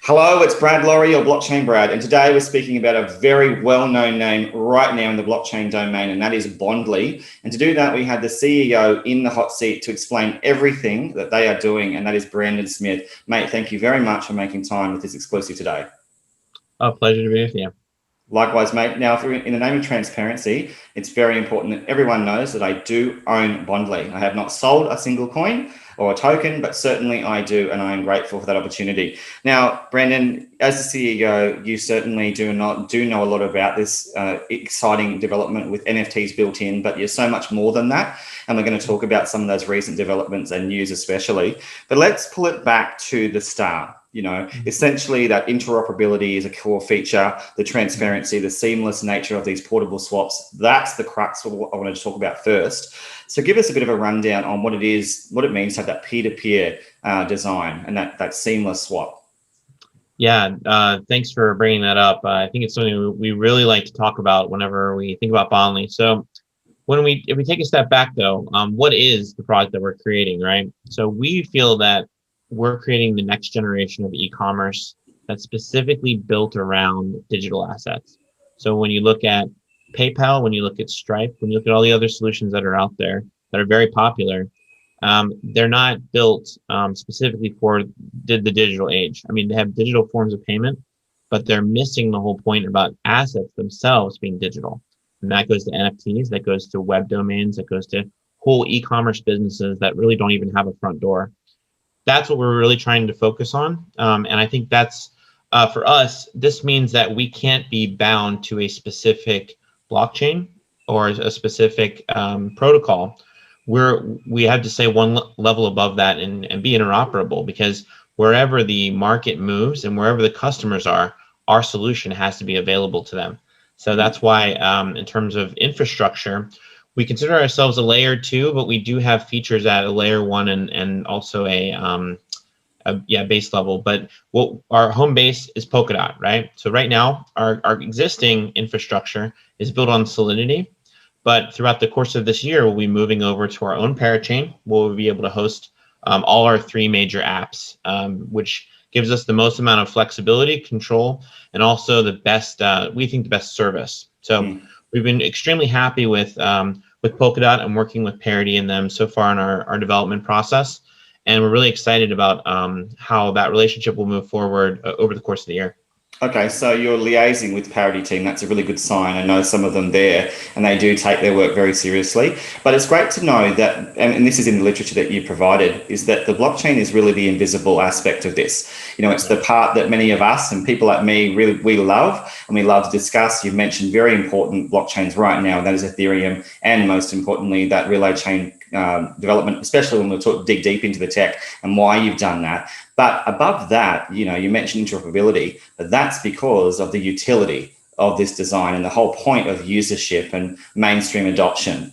Hello, it's Brad Laurie, or Blockchain Brad, and today we're speaking about a very well-known name right now in the blockchain domain, and that is Bondly. And to do that, we had the CEO in the hot seat to explain everything that they are doing, and that is Brandon Smith. Mate, thank you very much for making time with this exclusive today. Oh, pleasure to be with you. Likewise, mate. Now, in the name of transparency, it's very important that everyone knows that I do own Bondly. I have not sold a single coin or a token, but certainly I do, and I am grateful for that opportunity. Now, Brandon, as the CEO, you certainly do know a lot about this exciting development with NFTs built in, but you're so much more than that. And we're going to talk about some of those recent developments and news especially. But let's pull it back to the start. You know, essentially that interoperability is a core feature, the transparency, the seamless nature of these portable swaps. That's the crux of what I wanted to talk about first. So give us a bit of a rundown on what it is, what it means to have that peer-to-peer design and that seamless swap. Yeah, thanks for bringing that up. I think it's something we really like to talk about whenever we think about Bondly. So if we take a step back though, what is the product that we're creating, right? So we feel that we're creating the next generation of e-commerce that's specifically built around digital assets. So when you look at PayPal, when you look at Stripe, when you look at all the other solutions that are out there that are very popular, they're not built specifically for the digital age. I mean, they have digital forms of payment, but they're missing the whole point about assets themselves being digital. And that goes to NFTs, that goes to web domains, that goes to whole e-commerce businesses that really don't even have a front door. That's what we're really trying to focus on. And I think that's, for us, this means that we can't be bound to a specific blockchain or a specific protocol. We have to stay one level above that and be interoperable, because wherever the market moves and wherever the customers are, our solution has to be available to them. So that's why in terms of infrastructure, we consider ourselves a layer 2, but we do have features at a layer 1 and also a base level. But what our home base is Polkadot, right? So right now, our existing infrastructure is built on Solidity, but throughout the course of this year, we'll be moving over to our own Parachain. We'll be able to host all our 3 major apps, which gives us the most amount of flexibility, control, and also the best, we think the best service. So we've been extremely happy with Polkadot and working with Parity and them so far in our development process. And we're really excited about how that relationship will move forward over the course of the year. Okay, so you're liaising with the Parity team. That's a really good sign. I know some of them there, and they do take their work very seriously. But it's great to know that, and this is in the literature that you provided, is that the blockchain is really the invisible aspect of this. You know, it's the part that many of us and people like me we love, and we love to discuss. You've mentioned very important blockchains right now, and that is Ethereum, and most importantly, that relay chain development, especially when we'll dig deep into the tech and why you've done that. But above that, you know, you mentioned interoperability, but that's because of the utility of this design and the whole point of usership and mainstream adoption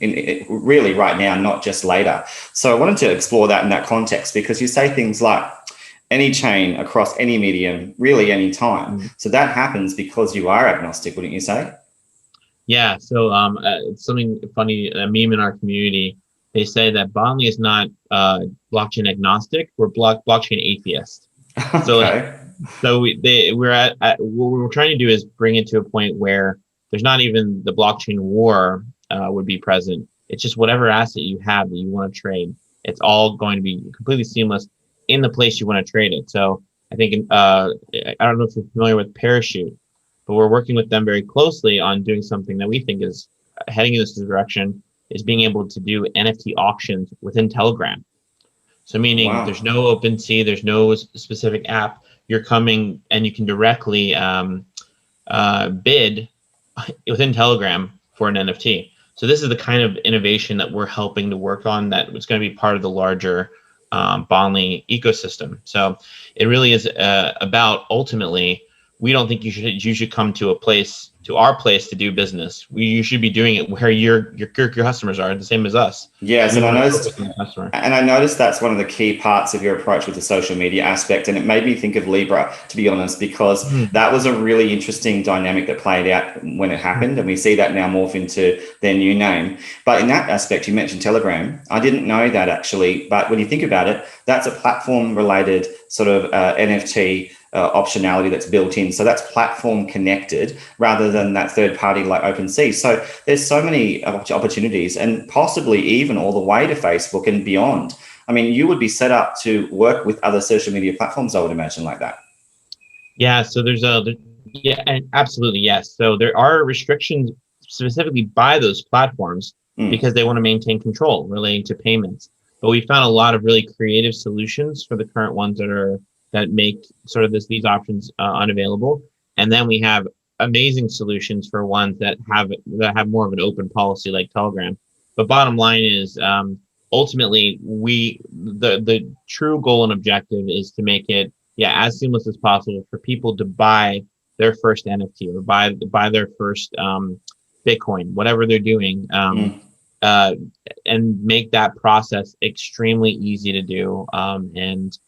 really right now, not just later. So I wanted to explore that in that context, because you say things like any chain across any medium, really any time. So that happens because you are agnostic, wouldn't you say? Yeah, so it's something funny, a meme in our community. They say that Bondly is not blockchain agnostic; we're blockchain atheist. Okay. So we're at what we're trying to do is bring it to a point where there's not even the blockchain war would be present. It's just whatever asset you have that you want to trade. It's all going to be completely seamless in the place you want to trade it. So I think I don't know if you're familiar with Parachute, but we're working with them very closely on doing something that we think is heading in this direction. Is being able to do NFT auctions within Telegram. So meaning There's no OpenSea, there's no specific app. You're coming and you can directly bid within Telegram for an NFT. So this is the kind of innovation that we're helping to work on, that it's going to be part of the larger Bondly ecosystem. So it really is about, ultimately, we don't think you should come to our place to do business. You should be doing it where your customers are, the same as us. Yes, and I noticed that's one of the key parts of your approach with the social media aspect, and it made me think of Libra, to be honest, because that was a really interesting dynamic that played out when it happened, and we see that now morph into their new name. But in that aspect, you mentioned Telegram. I didn't know that actually, but when you think about it, that's a platform-related sort of NFT optionality that's built in. So that's platform connected rather than that third party like OpenSea. So there's so many opportunities, and possibly even all the way to Facebook and beyond. I mean, you would be set up to work with other social media platforms, I would imagine, like that. Yeah, so yeah, and absolutely, yes. So there are restrictions specifically by those platforms because they want to maintain control relating to payments. But we found a lot of really creative solutions for the current ones that make sort of these options unavailable. And then we have amazing solutions for ones that have more of an open policy like Telegram. But bottom line is, ultimately, the true goal and objective is to make it as seamless as possible for people to buy their first NFT or buy their first Bitcoin, whatever they're doing, and make that process extremely easy to do, and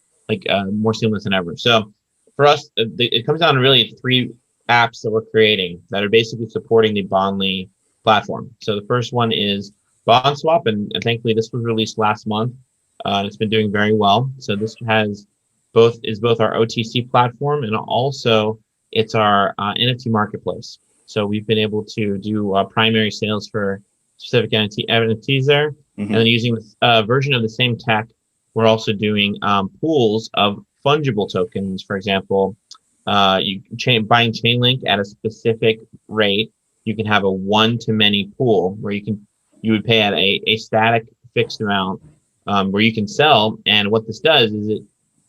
more seamless than ever. So for us, it comes down to really 3 apps that we're creating that are basically supporting the Bondly platform. So the first one is BondSwap, and thankfully this was released last month. It's been doing very well. So this is both our OTC platform and also it's our NFT marketplace. So we've been able to do primary sales for specific NFTs there, and then using this version of the same tech, we're also doing pools of fungible tokens. For example, buying Chainlink at a specific rate, you can have a one-to-many pool where you would pay at a static fixed amount, where you can sell. And what this does is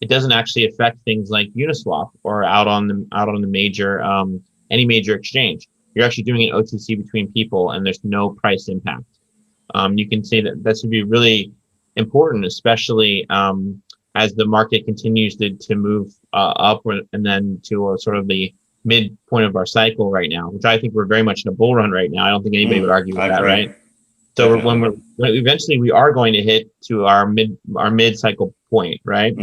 it doesn't actually affect things like Uniswap or out on the major any major exchange. You're actually doing an OTC between people, and there's no price impact. You can see that should be really important, especially as the market continues to move upward and then to sort of the midpoint of our cycle right now, which I think we're very much in a bull run right now. I don't think anybody would argue with that, right? So when eventually we are going to hit to our mid cycle point, right?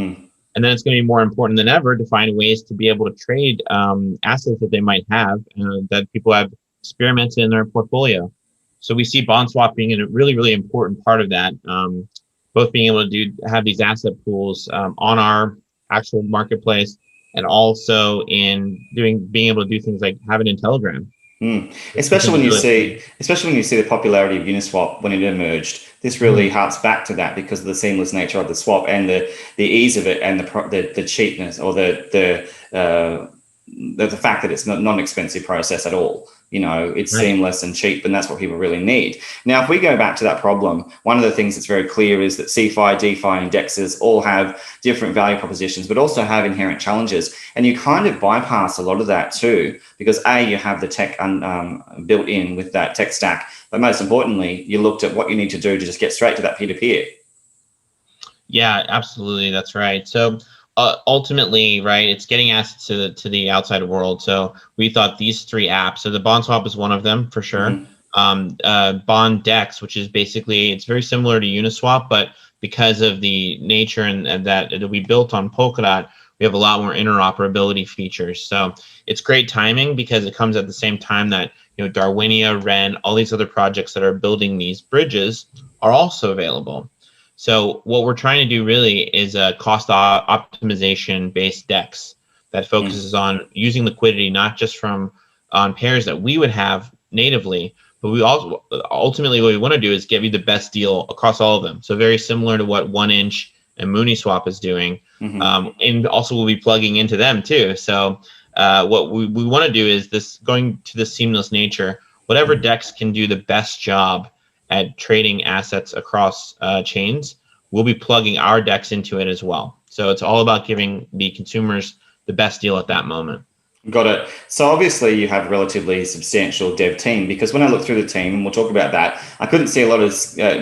And then it's going to be more important than ever to find ways to be able to trade assets that they might have that people have experimented in their portfolio. So we see BondSwap being a really, really important part of that. Both being able to have these asset pools on our actual marketplace, and also in being able to do things like have it in Telegram. Especially when you see the popularity of Uniswap when it emerged. This really harks back to that because of the seamless nature of the swap and the ease of it, and the cheapness, or the fact that it's not non-expensive process at all. It's seamless and cheap, and that's what people really need. Now, if we go back to that problem, one of the things that's very clear is that CeFi, DeFi, and DEXs all have different value propositions, but also have inherent challenges. And you kind of bypass a lot of that too, because you have the tech built in with that tech stack, but most importantly, you looked at what you need to do to just get straight to that peer-to-peer. Yeah, absolutely. That's right. So ultimately, right, it's getting assets to the outside world. So we thought these 3 apps, so the BondSwap is one of them for sure. BondDEX, which is basically, it's very similar to Uniswap, but because of the nature and that we built on Polkadot, we have a lot more interoperability features. So it's great timing because it comes at the same time that Darwinia, Ren, all these other projects that are building these bridges are also available. So what we're trying to do really is a cost optimization based DEX that focuses on using liquidity, not just on pairs that we would have natively, but we also ultimately what we want to do is give you the best deal across all of them. So very similar to what 1inch and Mooniswap is doing, and also we'll be plugging into them too. So what we want to do is going to the seamless nature. Whatever DEX can do the best job at trading assets across chains, we'll be plugging our DEX into it as well. So it's all about giving the consumers the best deal at that moment. Got it. So obviously you have a relatively substantial dev team, because when I look through the team, and we'll talk about that, I couldn't see a lot of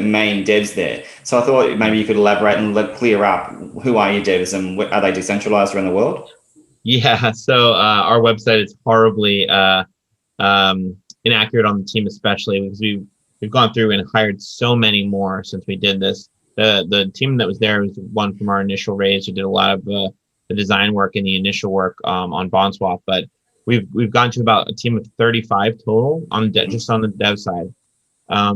main devs there. So I thought maybe you could elaborate and clear up, who are your devs and are they decentralized around the world? Yeah, so our website is horribly inaccurate on the team, especially because we've gone through and hired so many more since we did this. The team that was there was one from our initial raise who did a lot of the design work and the initial work on BondSwap, but we've gotten to about a team of 35 total just on the dev side.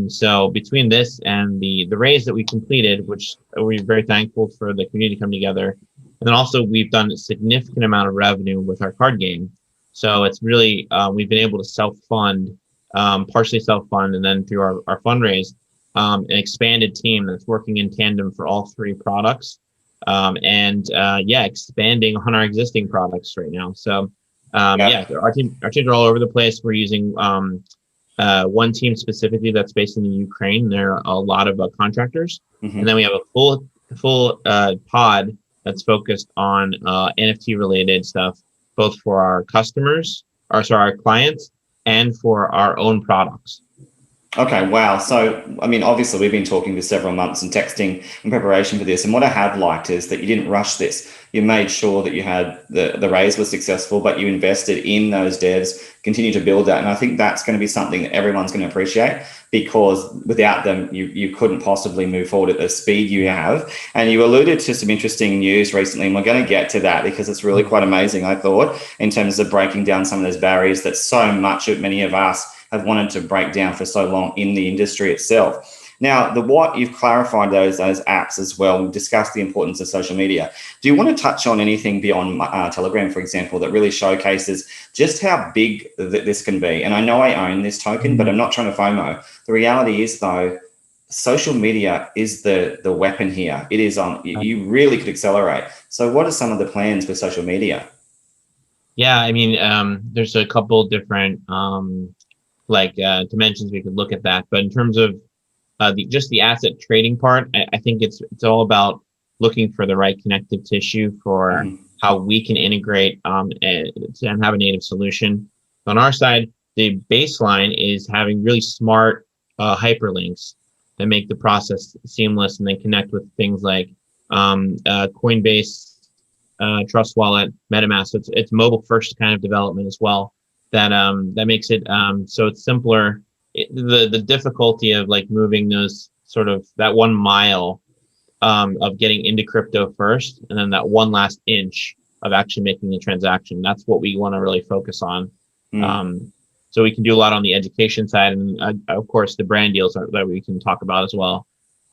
So between this and the raise that we completed, which we're very thankful for the community to come together, And then also we've done a significant amount of revenue with our card game. So it's really, we've been able to self-fund, partially self-fund, and then through our fundraise, an expanded team that's working in tandem for all three products. Expanding on our existing products right now. So our teams are all over the place. We're using one team specifically that's based in the Ukraine. There are a lot of contractors, and then we have a full pod that's focused on NFT related stuff, both for our customers, our clients, and for our own products. Okay, wow. So, I mean, obviously we've been talking for several months and texting in preparation for this. And what I have liked is that you didn't rush this. You made sure that you had the raise was successful, but you invested in those devs, continue to build that. And I think that's going to be something that everyone's going to appreciate, because without them, you couldn't possibly move forward at the speed you have. And you alluded to some interesting news recently, and we're going to get to that because it's really quite amazing, I thought, in terms of breaking down some of those barriers that so many of us have wanted to break down for so long in the industry itself. Now, you've clarified those apps as well. We've discussed the importance of social media. Do you want to touch on anything beyond Telegram, for example, that really showcases just how big this can be? And I know I own this token, but I'm not trying to FOMO. The reality is, though, social media is the weapon here. It is on. You really could accelerate. So what are some of the plans with social media? Yeah, I mean, there's a couple different dimensions we could look at that. But in terms of the asset trading part, I think it's all about looking for the right connective tissue for how we can integrate and have a native solution. On our side, the baseline is having really smart hyperlinks that make the process seamless and then connect with things like Coinbase, Trust Wallet, MetaMask. So it's mobile first kind of development as well. That makes it so it's simpler. The difficulty of like moving those sort of that 1 mile of getting into crypto first, and then that one last inch of actually making the transaction. That's what we want to really focus on. So we can do a lot on the education side, and of course the brand deals that we can talk about as well.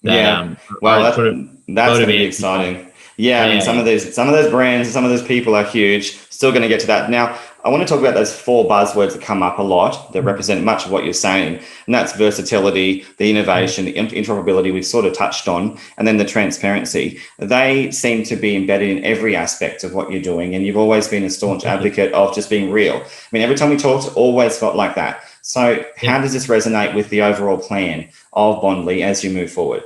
That's going to be exciting. People. Yeah, I mean, some of those brands, some of those people are huge. Still going to get to that. Now, I want to talk about those 4 buzzwords that come up a lot that represent much of what you're saying. And that's versatility, the innovation, the interoperability we've sort of touched on, and then the transparency. They seem to be embedded in every aspect of what you're doing. And you've always been a staunch advocate of just being real. I mean, every time we talked, it always felt like that. So how does this resonate with the overall plan of Bondly as you move forward?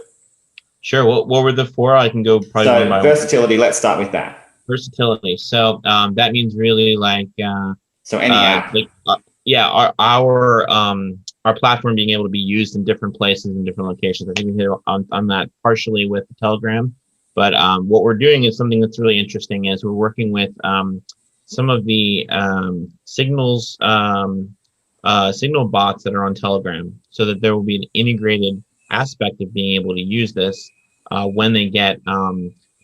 Sure. What were the 4? I can go probably one by versatility. Let's start with that. Versatility. So that means really like any app. Our platform being able to be used in different places and different locations. I think we hit on that partially with the Telegram, but what we're doing is something that's really interesting. Is we're working with some of the signal bots that are on Telegram, so that there will be an integrated aspect of being able to use this when they get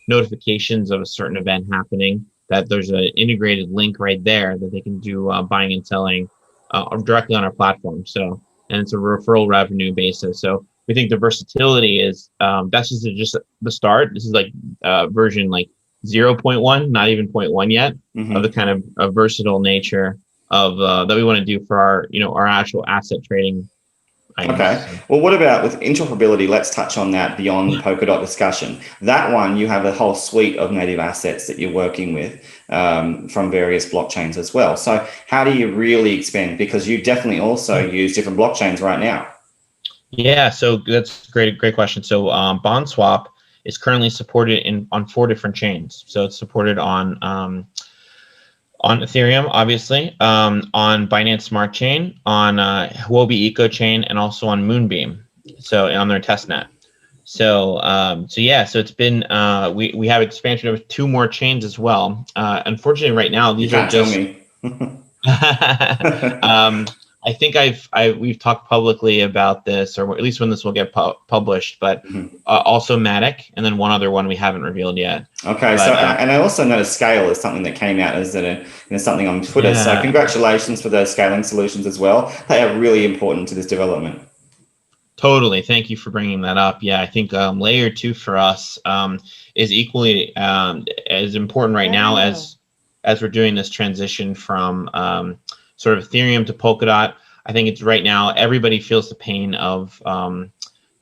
notifications of a certain event happening, that there's an integrated link right there that they can do buying and selling directly on our platform. So, and it's a referral revenue basis. So we think the versatility is that's just the start. This is like version like 0.1, not even 0.1 yet, of the kind of versatile nature of that we want to do for our actual asset trading. Okay. Well, what about with interoperability? Let's touch on that beyond the Polkadot discussion. That one, you have a whole suite of native assets that you're working with from various blockchains as well. So how do you really expand? Because you definitely also use different blockchains right now. Yeah, so that's a great question. So BondSwap is currently supported on 4 different chains. So it's supported on Ethereum, obviously, on Binance Smart Chain, on Huobi Eco Chain, and also on Moonbeam. So on their testnet. So it's been we have expansion of 2 more chains as well. Unfortunately, right now these are just. I think we've talked publicly about this, or at least when this will get published, but also Matic, and then one other one we haven't revealed yet. Okay, but, and I also know Skale is something that came out as something on Twitter. Yeah. So congratulations for those scaling solutions as well. They are really important to this development. Totally. Thank you for bringing that up. Yeah, I think layer two for us is equally as important right now as we're doing this transition from sort of Ethereum to Polkadot. I think it's right now everybody feels the pain of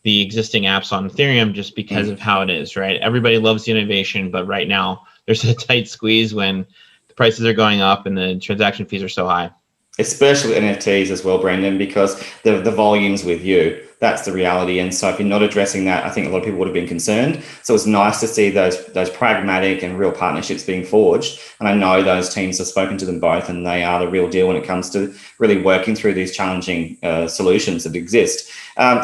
the existing apps on Ethereum just because of how it is, right? Everybody loves the innovation, but right now there's a tight squeeze when the prices are going up and the transaction fees are so high. Especially NFTs as well, Brendan, because the volume's with you. That's the reality. And so if you're not addressing that, I think a lot of people would have been concerned. So it's nice to see those pragmatic and real partnerships being forged. And I know those teams have spoken to them both, and they are the real deal when it comes to really working through these challenging solutions that exist.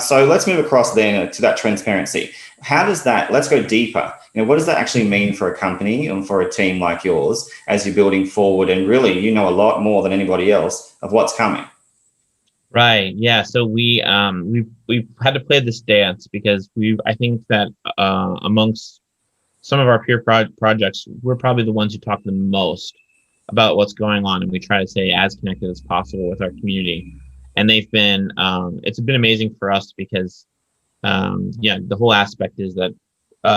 So let's move across then to that transparency. How does that, let's go deeper. What does that actually mean for a company and for a team like yours as you're building forward? And really, you know a lot more than anybody else of what's coming. Right. Yeah. So we've had to play this dance because I think that amongst some of our peer projects, we're probably the ones who talk the most about what's going on, and we try to stay as connected as possible with our community. And they've been it's been amazing for us because the whole aspect is that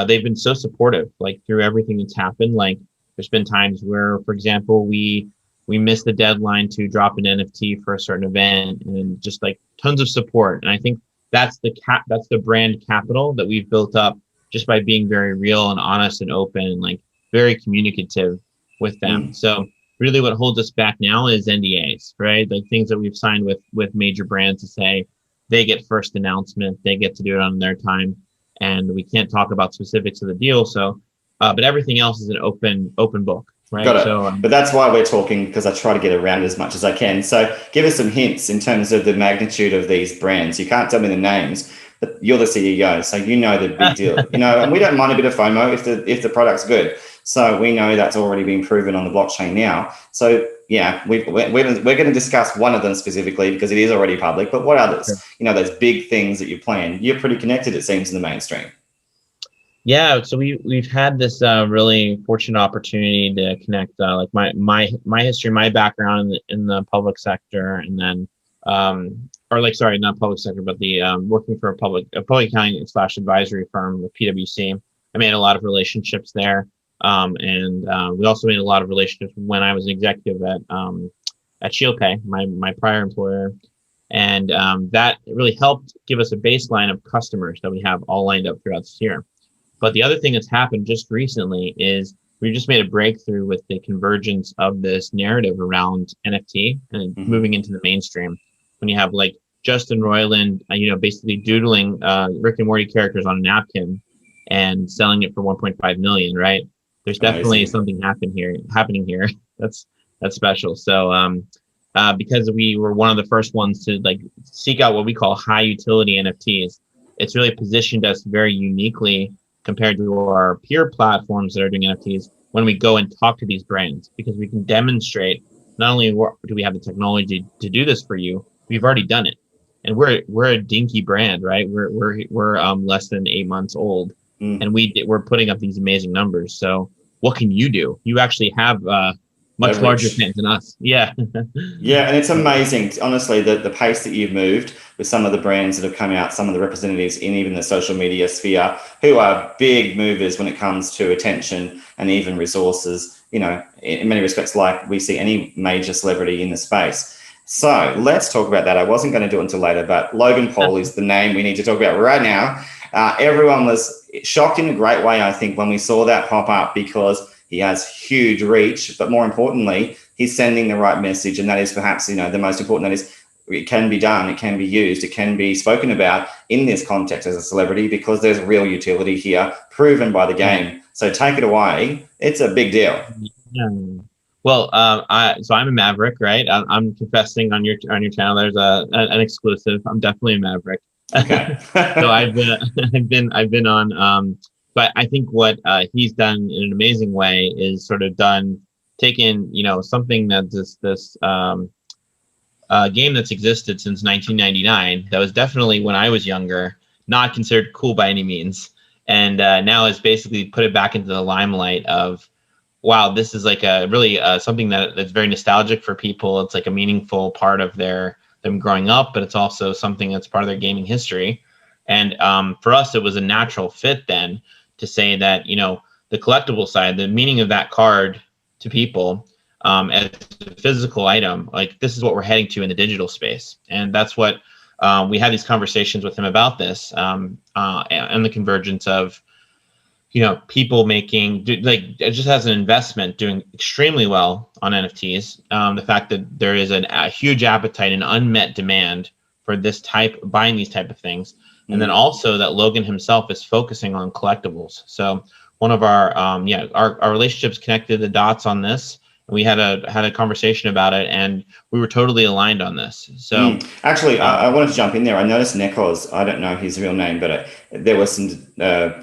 they've been so supportive, like through everything that's happened. Like there's been times where, for example, we missed the deadline to drop an NFT for a certain event, and just like tons of support. And I think that's the brand capital that we've built up just by being very real and honest and open and like very communicative with them. So really what holds us back now is NDAs, right? Like things that we've signed with major brands to say they get first announcement, they get to do it on their time, and we can't talk about specifics of the deal. So, but everything else is an open book. Right. Got it. So, but that's why we're talking, because I try to get around it as much as I can. So give us some hints in terms of the magnitude of these brands. You can't tell me the names, but you're the CEO, so you know the big deal. And we don't mind a bit of FOMO if the product's good. So we know that's already been proven on the blockchain now. So yeah, we're going to discuss one of them specifically because it is already public. But what others? Sure. Those big things that you plan. You're pretty connected, it seems, in the mainstream. Yeah, so we've had this really fortunate opportunity to connect like my history, my background in the public sector, and then not public sector, but the working for a public accounting / advisory firm with PwC. I made a lot of relationships there, and we also made a lot of relationships when I was an executive at ShieldPay, my prior employer, and that really helped give us a baseline of customers that we have all lined up throughout this year. But the other thing that's happened just recently is we just made a breakthrough with the convergence of this narrative around NFT and moving into the mainstream. When you have like Justin Roiland, basically doodling Rick and Morty characters on a napkin and selling it for 1.5 million, right? There's definitely something happening here. That's special. So because we were one of the first ones to like seek out what we call high utility NFTs, it's really positioned us very uniquely compared to our peer platforms that are doing NFTs when we go and talk to these brands, because we can demonstrate not only do we have the technology to do this for you, we've already done it, and we're a dinky brand, right? We're less than 8 months old, and we're putting up these amazing numbers. So what can you do? You actually have much larger fans than us. Yeah. Yeah, and it's amazing, honestly, the pace that you've moved with some of the brands that have come out, some of the representatives in even the social media sphere, who are big movers when it comes to attention and even resources, in many respects, like we see any major celebrity in the space. So let's talk about that. I wasn't going to do it until later, but Logan Paul is the name we need to talk about right now. Everyone was shocked in a great way, I think, when we saw that pop up, because he has huge reach, but more importantly, he's sending the right message. And that is perhaps, the most important. That is, it can be done, it can be used, it can be spoken about in this context as a celebrity, because there's real utility here, proven by the game. So take it away. It's a big deal. Yeah. Well, so I'm a Maverick, right? I'm confessing on your channel. There's an exclusive. I'm definitely a Maverick. Okay. So I've been on. But I think what he's done in an amazing way is sort of taken something that this game that's existed since 1999, that was definitely, when I was younger, not considered cool by any means, and now has basically put it back into the limelight of, wow, this is like a really something that's very nostalgic for people. It's like a meaningful part of their them growing up, but it's also something that's part of their gaming history. And for us, it was a natural fit then to say that, you know, the collectible side, the meaning of that card to people as a physical item, like this is what we're heading to in the digital space. And that's what we had these conversations with him about this and the convergence of, you know, people making, like, just as an investment, doing extremely well on NFTs. The fact that there is a huge appetite and unmet demand for this type, buying these type of things. And then also that Logan himself is focusing on collectibles. So one of our, our relationships connected the dots on this. We had a conversation about it, and we were totally aligned on this. So actually, I wanted to jump in there. I noticed Nekoz, I don't know his real name, but there was some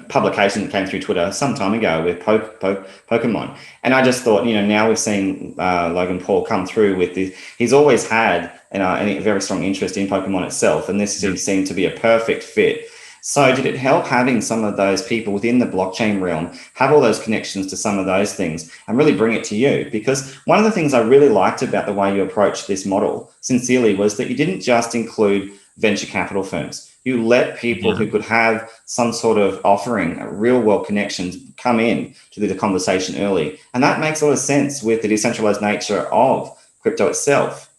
publication that came through Twitter some time ago with Pokemon, and I just thought, you know, now we've seen Logan Paul come through with this. He's always had a very strong interest in Pokemon itself, and this seemed to be a perfect fit. So did it help having some of those people within the blockchain realm have all those connections to some of those things and really bring it to you? Because one of the things I really liked about the way you approached this model, sincerely, was that you didn't just include venture capital firms. You let people who could have some sort of offering, real world connections, come in to the conversation early. And that makes a lot of sense with the decentralized nature of crypto itself.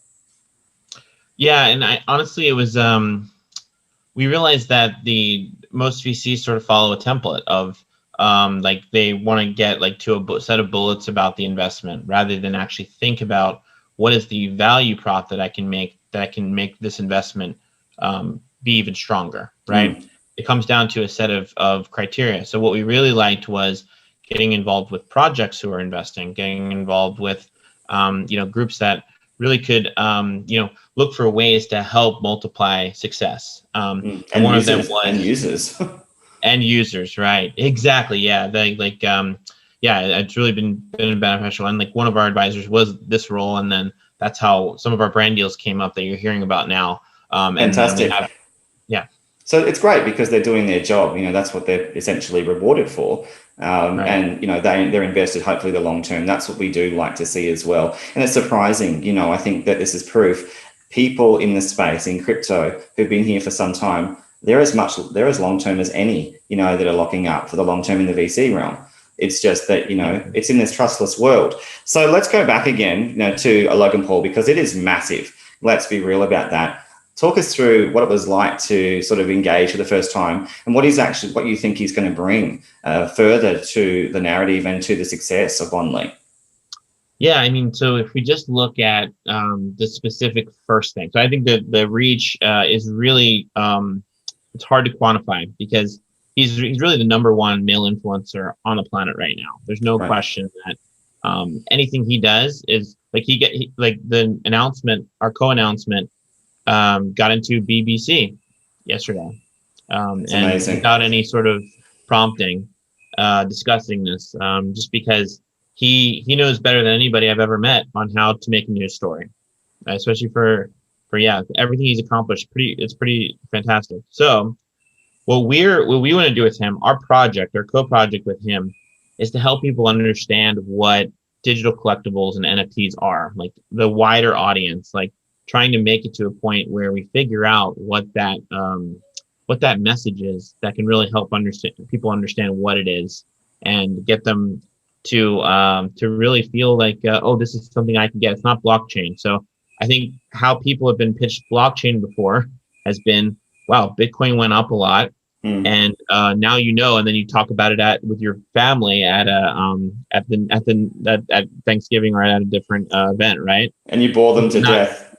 Yeah, and honestly, it was... we realized that most VCs sort of follow a template of like they want to get like to a set of bullets about the investment rather than actually think about what is the value prop that I can make this investment be even stronger, right? It comes down to a set of criteria. So what we really liked was getting involved with projects who are investing, getting involved with groups that really could look for ways to help multiply success. And one of them was end users, right? Exactly. Yeah. It's really been beneficial. And like one of our advisors was this role, and then that's how some of our brand deals came up that you're hearing about now. Fantastic. Yeah. So it's great because they're doing their job. You know, that's what they're essentially rewarded for. Right. And, you know, they're invested, hopefully, the long term. That's what we do like to see as well. And it's surprising, you know, I think that this is proof. People in the space, in crypto, who've been here for some time, they're as long term as any, you know, that are locking up for the long term in the VC realm. It's just that, you know, it's in this trustless world. So let's go back again, you know, to a Logan Paul, because it is massive. Let's be real about that. Talk us through what it was like to sort of engage for the first time, and what you think he's going to bring further to the narrative and to the success of Bondly. Yeah, I mean, so if we just look at the specific first thing, so I think that the reach is really, it's hard to quantify because he's really the #1 male influencer on the planet right now. There's no question that anything he does is like the announcement, our co-announcement, got into BBC yesterday, and without any sort of prompting, discussing this, just because he knows better than anybody I've ever met on how to make a news story, especially for everything he's accomplished. It's pretty fantastic. So what we want to do with him, our co-project with him, is to help people understand what digital collectibles and NFTs are, like the wider audience, like trying to make it to a point where we figure out what that message is that can really help people understand what it is, and get them to really feel like, this is something I can get. It's not blockchain. So I think how people have been pitched blockchain before has been, wow, Bitcoin went up a lot, and now and then you talk about it with your family at Thanksgiving or at a different event, right? And you bore them to death.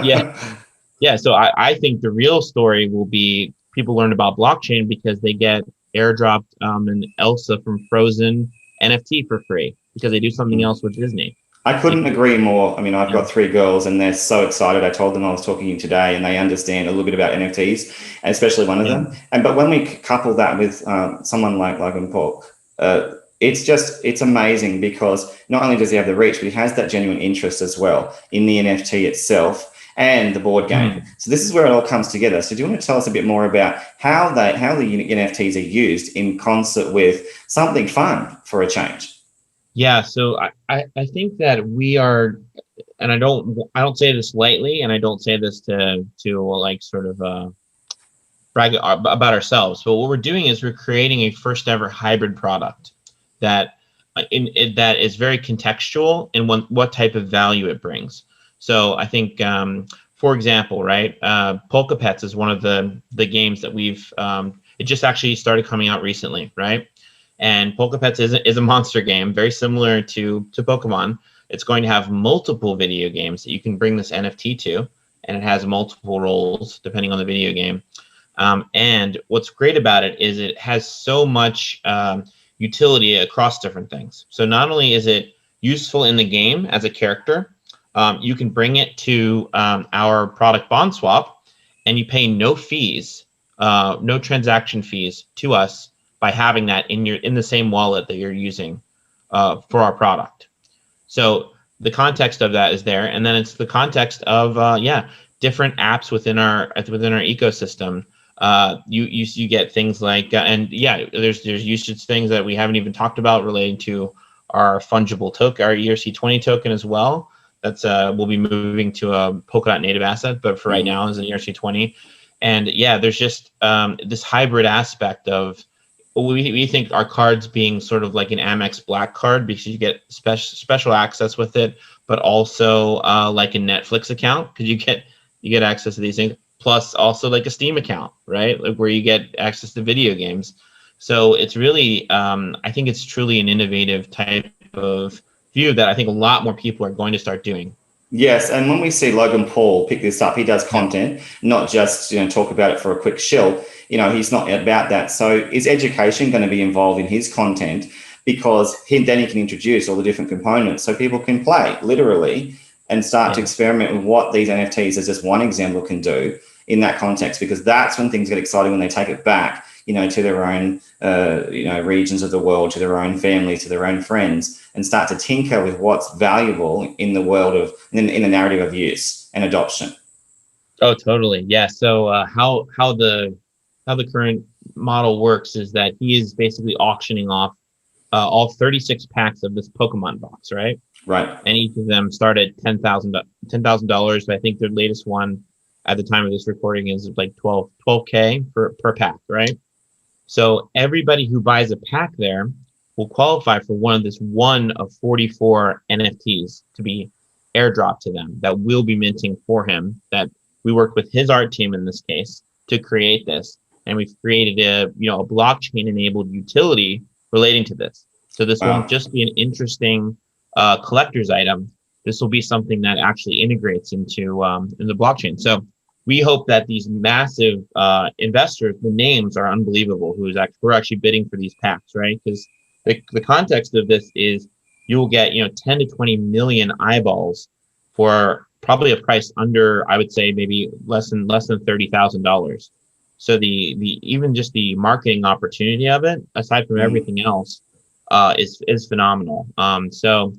Yeah. So I think the real story will be people learn about blockchain because they get airdropped an Elsa from Frozen NFT for free because they do something else with Disney. I couldn't agree more. I mean, I've got 3 girls and they're so excited. I told them I was talking to you today, and they understand a little bit about NFTs, and especially one of them. But when we couple that with someone like Logan Paul, it's amazing because not only does he have the reach, but he has that genuine interest as well in the NFT itself and the board game. So this is where it all comes together. So do you want to tell us a bit more about how the NFTs are used in concert with something fun for a change? Yeah, so I think that we are and I don't say this lightly, and I don't say this to like sort of brag about ourselves, but what we're doing is we're creating a first ever hybrid product that that is very contextual in what type of value it brings. So I think, for example, right, Polka Pets is one of the games that we've it just actually started coming out recently, right? And Polka Pets is a monster game, very similar to Pokemon. It's going to have multiple video games that you can bring this NFT to, and it has multiple roles depending on the video game. And what's great about it is it has so much utility across different things. So not only is it useful in the game as a character, you can bring it to our product BondSwap, and you pay no fees, no transaction fees to us by having that in the same wallet that you're using for our product. So the context of that is there, and then it's the context of different apps within our ecosystem. You get things like there's usage things that we haven't even talked about relating to our fungible token, our ERC20 token as well. That's we'll be moving to a Polkadot native asset, but for right now is an ERC20. And there's just this hybrid aspect of we think our cards being sort of like an Amex Black card because you get special access with it, but also like a Netflix account because you get access to these things. Plus also like a Steam account, right? Like where you get access to video games. So it's really, I think it's truly an innovative type of view that I think a lot more people are going to start doing. Yes, and when we see Logan Paul pick this up, he does content, not just talk about it for a quick shill. He's not about that. So is education going to be involved in his content? Because then he can introduce all the different components so people can play literally and start to experiment with what these NFTs, as just one example, can do in that context, because that's when things get exciting, when they take it back, to their own, regions of the world, to their own families, to their own friends, and start to tinker with what's valuable in the world of, in the narrative of use and adoption. Oh, totally. Yeah. So how the current model works is that he is basically auctioning off all 36 packs of this Pokemon box, right? Right. And each of them start at $10,000. But I think their latest one at the time of this recording is like 12K per pack, right? So everybody who buys a pack there will qualify for one of 44 NFTs to be airdropped to them that we'll be minting for him. That we worked with his art team in this case to create this, and we've created a blockchain enabled utility relating to this. So this won't just be an interesting collector's item. This will be something that actually integrates into in the blockchain. So we hope that these massive investors, the names are unbelievable, who are actually bidding for these packs, right? Because the context of this is you will get 10 to 20 million eyeballs for probably a price under, I would say, maybe less than $30,000. So the even just the marketing opportunity of it, aside from everything else, is phenomenal. So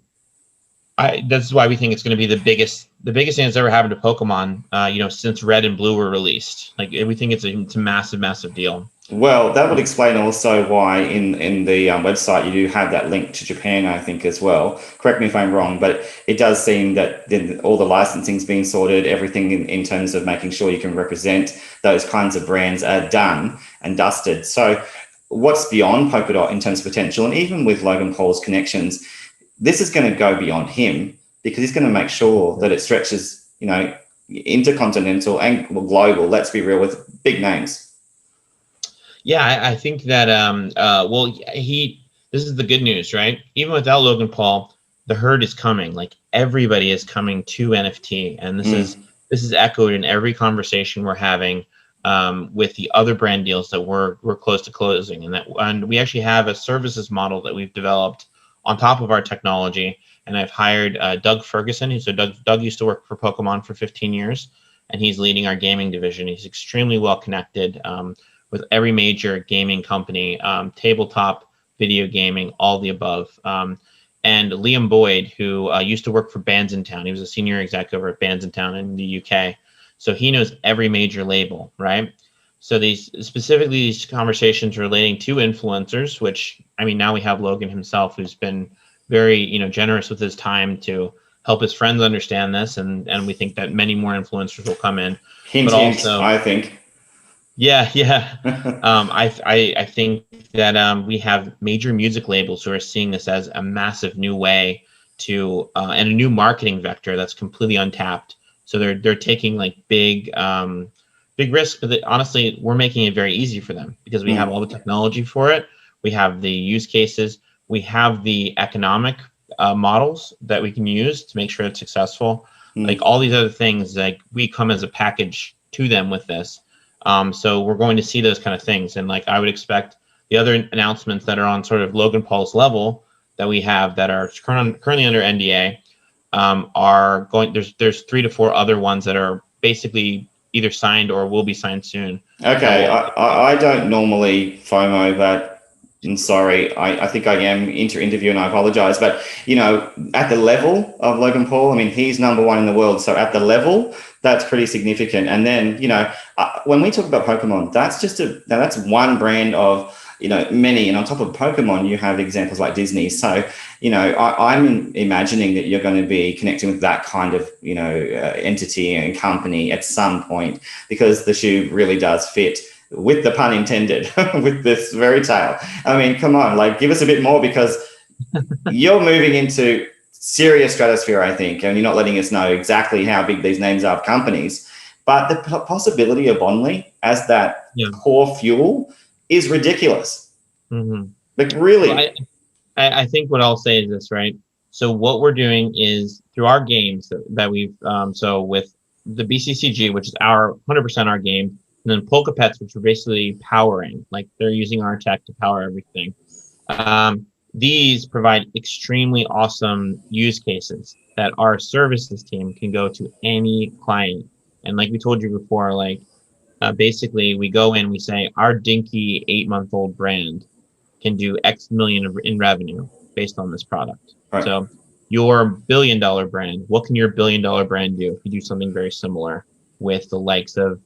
this is why we think it's going to be the biggest thing that's ever happened to Pokemon, since Red and Blue were released. Like we think it's a massive deal. Well, that would explain also why in the website you do have that link to Japan, I think, as well. Correct me if I'm wrong, but it does seem that all the licensing's being sorted, everything in terms of making sure you can represent those kinds of brands are done and dusted. So what's beyond Polkadot in terms of potential? And even with Logan Paul's connections, this is going to go beyond him, because he's going to make sure that it stretches, intercontinental and global. Let's be real, with big names. Yeah, I think that this is the good news, right? Even without Logan Paul, the herd is coming. Like everybody is coming to NFT, and this is echoed in every conversation we're having with the other brand deals that we're close to closing, and we actually have a services model that we've developed on top of our technology. And I've hired Doug Ferguson. So Doug used to work for Pokemon for 15 years, and he's leading our gaming division. He's extremely well connected with every major gaming company, tabletop, video gaming, all the above. And Liam Boyd, who used to work for Bands in Town. He was a senior exec over at Bands in Town in the UK. So he knows every major label, right? So these conversations relating to influencers, which, I mean, now we have Logan himself, who's been very, generous with his time to help his friends understand this, and we think that many more influencers will come in. Hint, but hint, also, I think. Yeah. I think that we have major music labels who are seeing this as a massive new way to and a new marketing vector that's completely untapped. So they're taking like big risks, but honestly, we're making it very easy for them because we have all the technology for it. We have the use cases. We have the economic models that we can use to make sure it's successful. Like all these other things, like we come as a package to them with this. So we're going to see those kind of things. And like I would expect the other announcements that are on sort of Logan Paul's level that we have that are currently under NDA are going, there's 3 to 4 other ones that are basically either signed or will be signed soon. Okay, I don't normally FOMO, but I'm sorry. I think I am interview and I apologize. But, at the level of Logan Paul, I mean, he's #1 in the world. So at the level, that's pretty significant. And then, when we talk about Pokemon, that's one brand of, many. And on top of Pokemon, you have examples like Disney. So, I'm imagining that you're going to be connecting with that kind of, entity and company at some point, because the shoe really does fit, with the pun intended, with this very tale. I mean, come on, like give us a bit more, because you're moving into serious stratosphere, I think, and you're not letting us know exactly how big these names are of companies. But the possibility of Bondly as that core fuel is ridiculous. Like really. Well, I think what I'll say is this, right? So what we're doing is through our games that we've, so with the BCCG, which is 100% our game, and then Polkapets, which are basically powering, like they're using our tech to power everything. These provide extremely awesome use cases that our services team can go to any client. And like we told you before, like basically we go in, we say our dinky 8-month-old brand can do X million in revenue based on this product. Right. So your $1 billion brand, what can your $1 billion brand do if you do something very similar with the likes of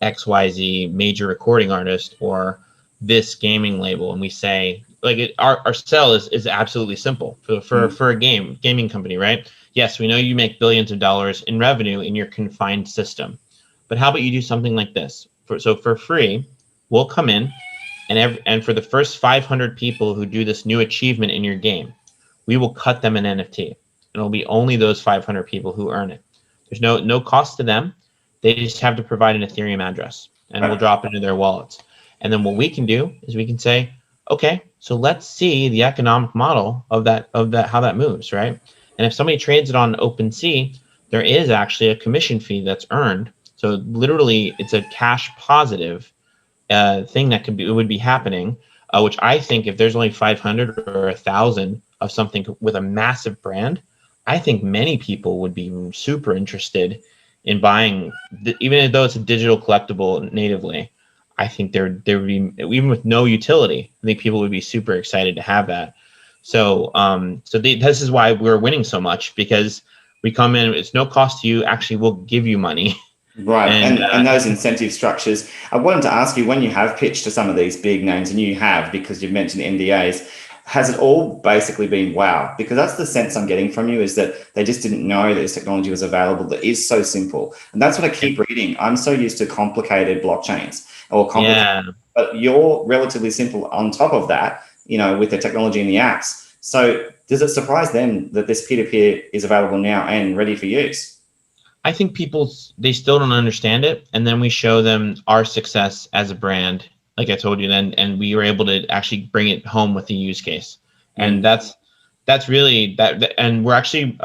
XYZ major recording artist or this gaming label? And we say, like, our sell is absolutely simple for a gaming company, right? Yes, we know you make billions of dollars in revenue in your confined system, but how about you do something like this? So for free, we'll come in and for the first 500 people who do this new achievement in your game, we will cut them an NFT, and it'll be only those 500 people who earn it. There's no cost to them. They just have to provide an Ethereum address, and we'll drop it into their wallets. And then what we can do is we can say, okay, so let's see the economic model of that how that moves, right? And if somebody trades it on OpenSea, there is actually a commission fee that's earned. So literally, it's a cash positive thing that would be happening, which I think if there's only 500 or 1,000 of something with a massive brand, I think many people would be super interested in buying, even though it's a digital collectible natively. I think there would be, even with no utility, I think people would be super excited to have that. So this is why we're winning so much, because we come in, it's no cost to you. Actually, we'll give you money. Right, and those incentive structures. I wanted to ask you, when you have pitched to some of these big names, and you have, because you've mentioned NDAs, has it all basically been wow? Because that's the sense I'm getting from you, is that they just didn't know that this technology was available that is so simple. And that's what I keep reading. I'm so used to complicated blockchains or complicated, but you're relatively simple on top of that, with the technology and the apps. So does it surprise them that this peer-to-peer is available now and ready for use? I think they still don't understand it. And then we show them our success as a brand, like I told you then, and we were able to actually bring it home with the use case. And that's really that. And we're actually,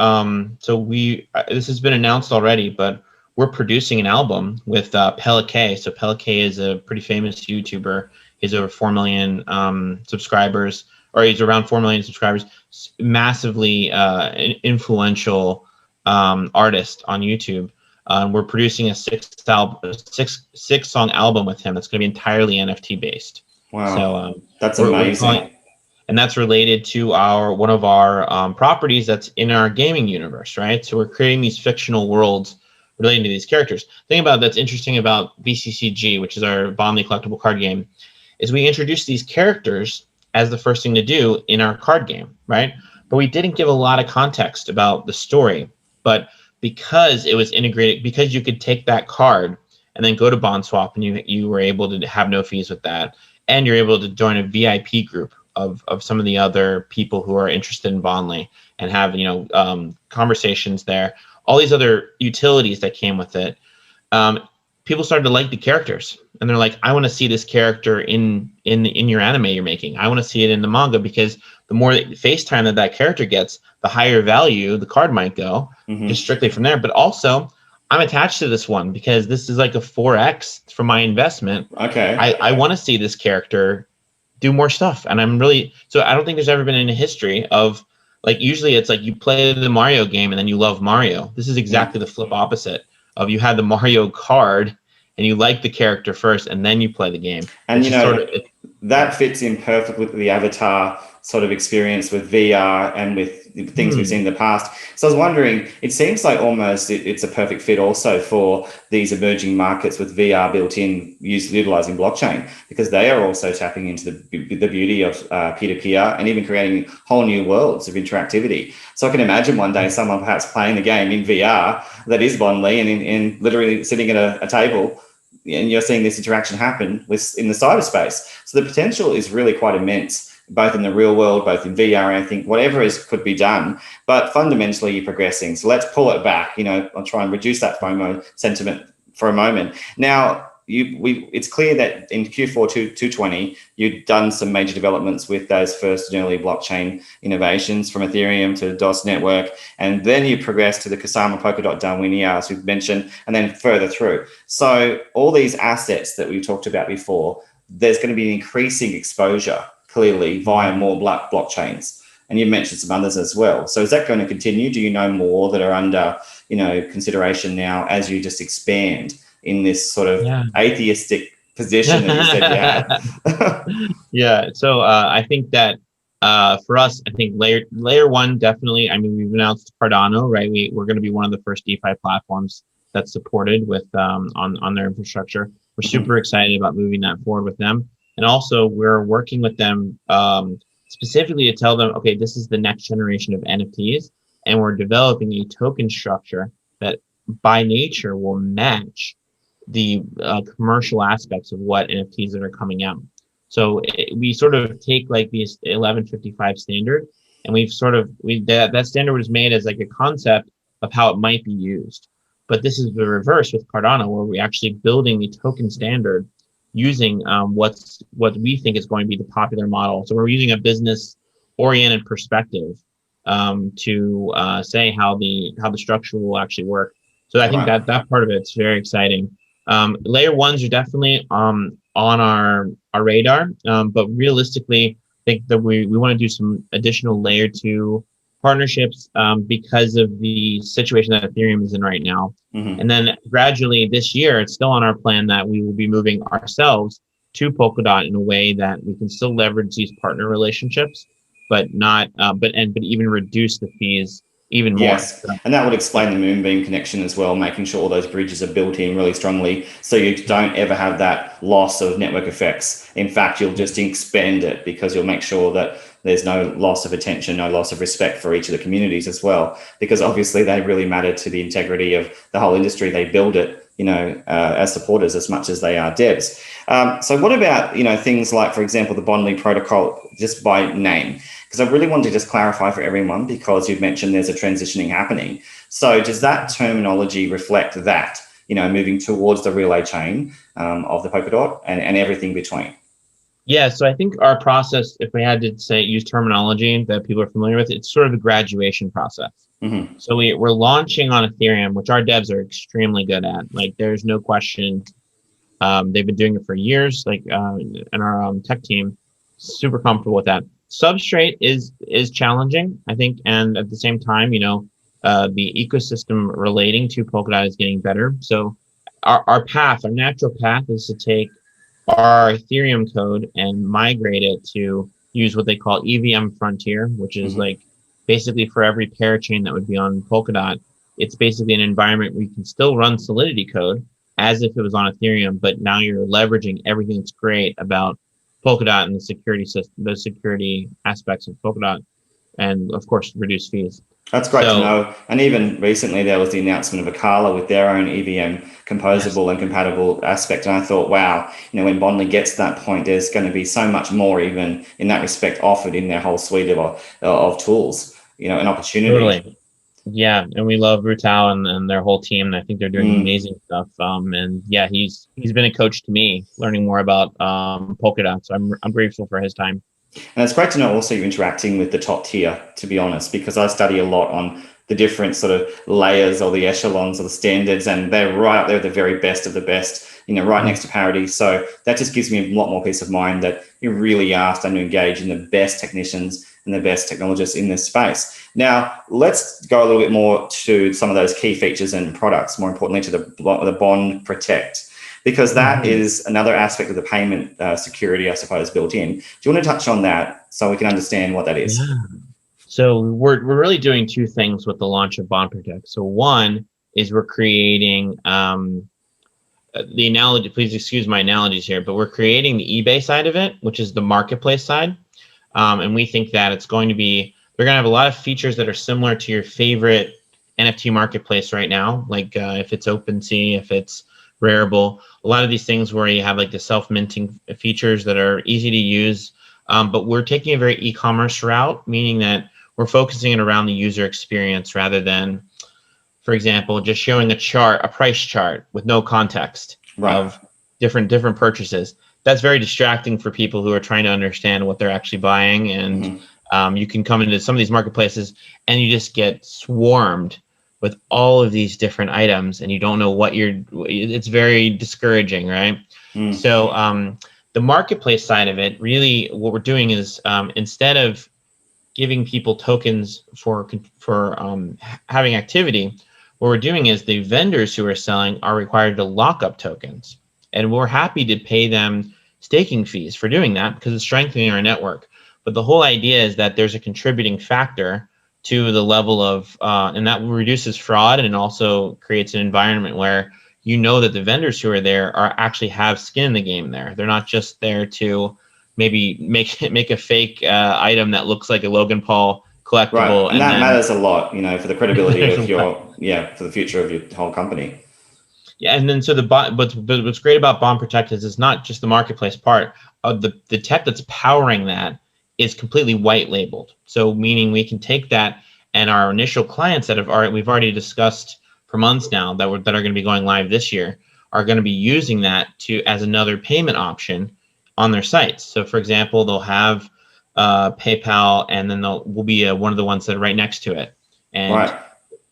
this has been announced already, but we're producing an album with Parachain. So Parachain is a pretty famous YouTuber. He's over 4 million subscribers, or he's around 4 million subscribers, massively influential artist on YouTube. We're producing a 6-song album with him that's going to be entirely NFT based. Wow, so that's amazing. And that's related to one of our properties that's in our gaming universe, right? So we're creating these fictional worlds relating to these characters. The thing about that's interesting about BCCG, which is our Bondly Collectible Card Game, is we introduce these characters as the first thing to do in our card game, right? but we didn't give a lot of context about the story. But because it was integrated, because you could take that card and then go to BondSwap, and you were able to have no fees with that, and you're able to join a VIP group of some of the other people who are interested in Bondly and have conversations there. All these other utilities that came with it. People started to like the characters, and they're like, I want to see this character in your anime you're making. I want to see it in the manga, because the more face time that character gets, the higher value the card might go, just strictly from there. But also, I'm attached to this one because this is like a 4x for my investment. Okay. I want to see this character do more stuff, and so I don't think there's ever been in history of, like, usually it's like you play the Mario game and then you love Mario. This is exactly the flip opposite of, you had the Mario card and you like the character first and then you play the game. And that fits in perfectly with the avatar sort of experience with VR and with the things we've seen in the past. So I was wondering, it seems like almost it's a perfect fit also for these emerging markets with VR built in, utilizing blockchain, because they are also tapping into the beauty of peer-to-peer and even creating whole new worlds of interactivity. So I can imagine one day someone perhaps playing the game in VR that is Bondly, and in literally sitting at a table, and you're seeing this interaction happen in the cyberspace. So the potential is really quite immense, both in the real world, both in VR, I think whatever could be done, but fundamentally you're progressing. So let's pull it back, I'll try and reduce that FOMO sentiment for a moment. Now, it's clear that in Q4 2020, you'd done some major developments with those first early blockchain innovations from Ethereum to the DOS network, and then you progressed to the Kusama Polkadot Darwinia, as we've mentioned, and then further through. So all these assets that we talked about before, there's going to be an increasing exposure, clearly, via more blockchains. And you mentioned some others as well. So is that going to continue? Do you know more that are under, consideration now as you just expand in this sort of atheistic position that you said you had? Yeah. So I think that for us, I think layer one, definitely. I mean, we've announced Cardano, right? We're going to be one of the first DeFi platforms that's supported with on their infrastructure. We're super excited about moving that forward with them. And also, we're working with them specifically to tell them, okay, this is the next generation of NFTs, and we're developing a token structure that by nature will match the commercial aspects of what NFTs that are coming out. So we sort of take like this 1155 standard, and that standard was made as like a concept of how it might be used. But this is the reverse with Cardano, where we're actually building the token standard using what we think is going to be the popular model. So we're using a business-oriented perspective to say how the structure will actually work. So I think that part of it's very exciting. Layer ones are definitely on our radar, but realistically, I think that we want to do some additional layer two partnerships because of the situation that Ethereum is in right now. And then gradually this year, it's still on our plan that we will be moving ourselves to Polkadot in a way that we can still leverage these partner relationships, but not but even reduce the fees even more. Yes, and that would explain the Moonbeam connection as well, making sure all those bridges are built in really strongly, so you don't ever have that loss of network effects. In fact, you'll just expand it because you'll make sure that there's no loss of attention, no loss of respect for each of the communities as well, because obviously they really matter to the integrity of the whole industry. They build it, as supporters as much as they are devs. So what about, things like, for example, the Bondly protocol, just by name? Because I really want to just clarify for everyone, because you've mentioned there's a transitioning happening. So does that terminology reflect that, moving towards the relay chain of the Polkadot and everything between? Yeah, so I think our process, if we had to use terminology that people are familiar with, it's sort of a graduation process. So we're launching on Ethereum, which our devs are extremely good at. Like, there's no question. They've been doing it for years. And our tech team, super comfortable with that. Substrate is challenging, I think, and at the same time, the ecosystem relating to Polkadot is getting better. So our natural path is to take our Ethereum code and migrate it to use what they call EVM Frontier, which is like basically for every parachain that would be on Polkadot, it's basically an environment where you can still run Solidity code as if it was on Ethereum, but now you're leveraging everything that's great about Polkadot and the security system, the security aspects of Polkadot. and of course reduce fees. That's great to know. And even recently, there was the announcement of Akala with their own EVM composable and compatible aspect. And I thought, wow, when Bondly gets to that point, there's going to be so much more, even in that respect, offered in their whole suite of tools, an opportunity. Totally. Yeah, and we love Rutal and their whole team. And I think they're doing amazing stuff. And yeah, he's been a coach to me, learning more about Polkadot. So I'm grateful for his time. And it's great to know also you're interacting with the top tier, to be honest, because I study a lot on the different sort of layers or the echelons or the standards, and they're right up there with the very best of the best, right next to Parity. So that just gives me a lot more peace of mind that you really are starting to engage in the best technicians and the best technologists in this space. Now, let's go a little bit more to some of those key features and products, more importantly to the Bond Protect, because that is another aspect of the payment security, I suppose, built in. Do you want to touch on that so we can understand what that is? Yeah. So we're really doing two things with the launch of Bond Protect. So one is we're creating the analogy, please excuse my analogies here, but we're creating the eBay side of it, which is the marketplace side. And we think that it's going to be, they're going to have a lot of features that are similar to your favorite NFT marketplace right now, like if it's OpenSea, if it's Rarible, a lot of these things where you have like the self-minting features that are easy to use. But we're taking a very e-commerce route, meaning that we're focusing it around the user experience rather than, for example, just showing a price chart with no context of different purchases. That's very distracting for people who are trying to understand what they're actually buying. And you can come into some of these marketplaces and you just get swarmed with all of these different items and you don't know it's very discouraging, right? So the marketplace side of it, really what we're doing is instead of giving people tokens for having activity, what we're doing is the vendors who are selling are required to lock up tokens. And we're happy to pay them staking fees for doing that because it's strengthening our network. But the whole idea is that there's a contributing factor to the level of, and that reduces fraud and also creates an environment where that the vendors who are there actually have skin in the game there. They're not just there to maybe make a fake item that looks like a Logan Paul collectible. Right, and that matters a lot, for the credibility of for the future of your whole company. Yeah, and then so what's great about Bond Protect is it's not just the marketplace part of the tech that's powering that is completely white labeled. So meaning we can take that and our initial clients that we've already discussed for months now that are going to be going live this year are going to be using that as another payment option on their sites. So for example, they'll have PayPal and then we'll be one of the ones that are right next to it. And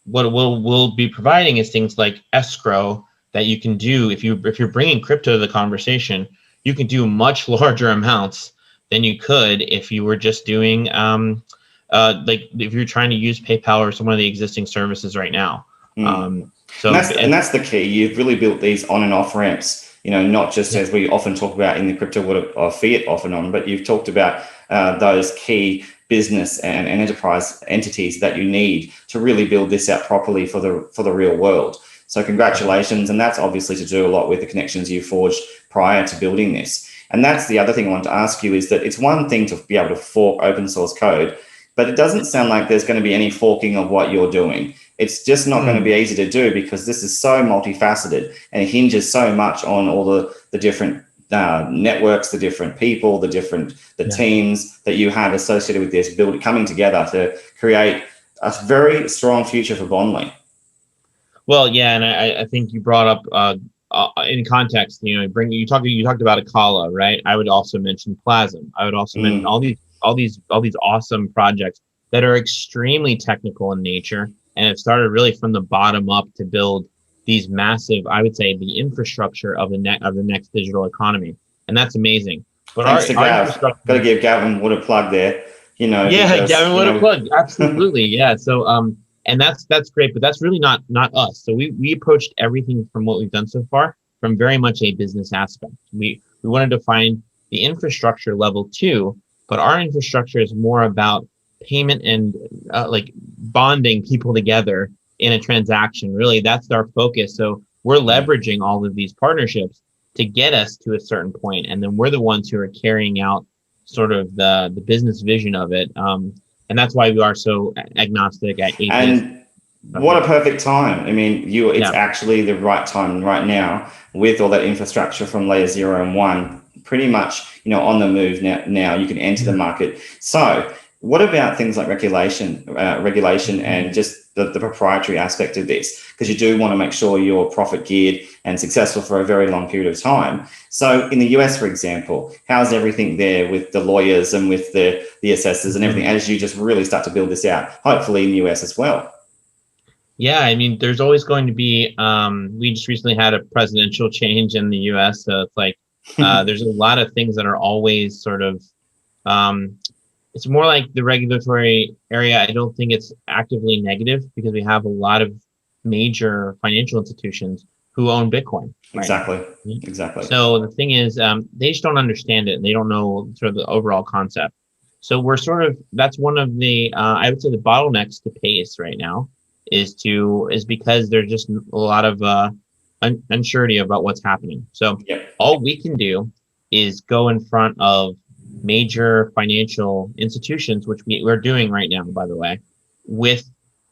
what we'll be providing is things like escrow that you can do if you're bringing crypto to the conversation. You can do much larger amounts than you could if you were just doing like if you're trying to use PayPal or some of the existing services right now. And that's the key. You've really built these on and off ramps, not just as we often talk about in the crypto world of fiat off and on, but you've talked about those key business and enterprise entities that you need to really build this out properly for the real world. So congratulations. And that's obviously to do a lot with the connections you forged prior to building this. And that's the other thing I want to ask you is that it's one thing to be able to fork open source code, but it doesn't sound like there's going to be any forking of what you're doing. It's just not going to be easy to do because this is so multifaceted and it hinges so much on all the different networks, the different people, the teams that you have associated with this coming together to create a very strong future for Bondly. Well, yeah, and I think you brought up in context, you talked about Akala, right? I would also mention Plasm. I would also mention all these awesome projects that are extremely technical in nature, and it started really from the bottom up to build these massive, I would say, the infrastructure of the next digital economy, and that's amazing. But thanks to Gav. Got to give Gavin Wood a plug there. Gavin Wood a plug, absolutely, yeah. So and that's great, but that's really not us. So we approached everything from what we've done so far from very much a business aspect. We wanted to find the infrastructure level too, but our infrastructure is more about payment and like bonding people together in a transaction. Really, that's our focus. So we're leveraging all of these partnerships to get us to a certain point, and then we're the ones who are carrying out sort of the business vision of it. and that's why we are so agnostic, atheist. And what a perfect time. I mean, it's actually the right time right now with all that infrastructure from layer 0 and 1 pretty much, on the move now you can enter the market. So what about things like regulation and just the proprietary aspect of this? Because you do want to make sure you're profit geared and successful for a very long period of time. So in the US, for example, how's everything there with the lawyers and with the assessors and everything as you just really start to build this out, hopefully in the US as well? Yeah, I mean, there's always going to be, we just recently had a presidential change in the US. So it's like, there's a lot of things that are always sort of, it's more like the regulatory area. I don't think it's actively negative because we have a lot of major financial institutions who own Bitcoin. Right? Exactly. So the thing is, they just don't understand it. And they don't know sort of the overall concept. So we're that's one of the, I would say the bottlenecks to pace right now is because there's just a lot of unsurety about what's happening. So all we can do is go in front of major financial institutions, which we're doing right now, by the way, with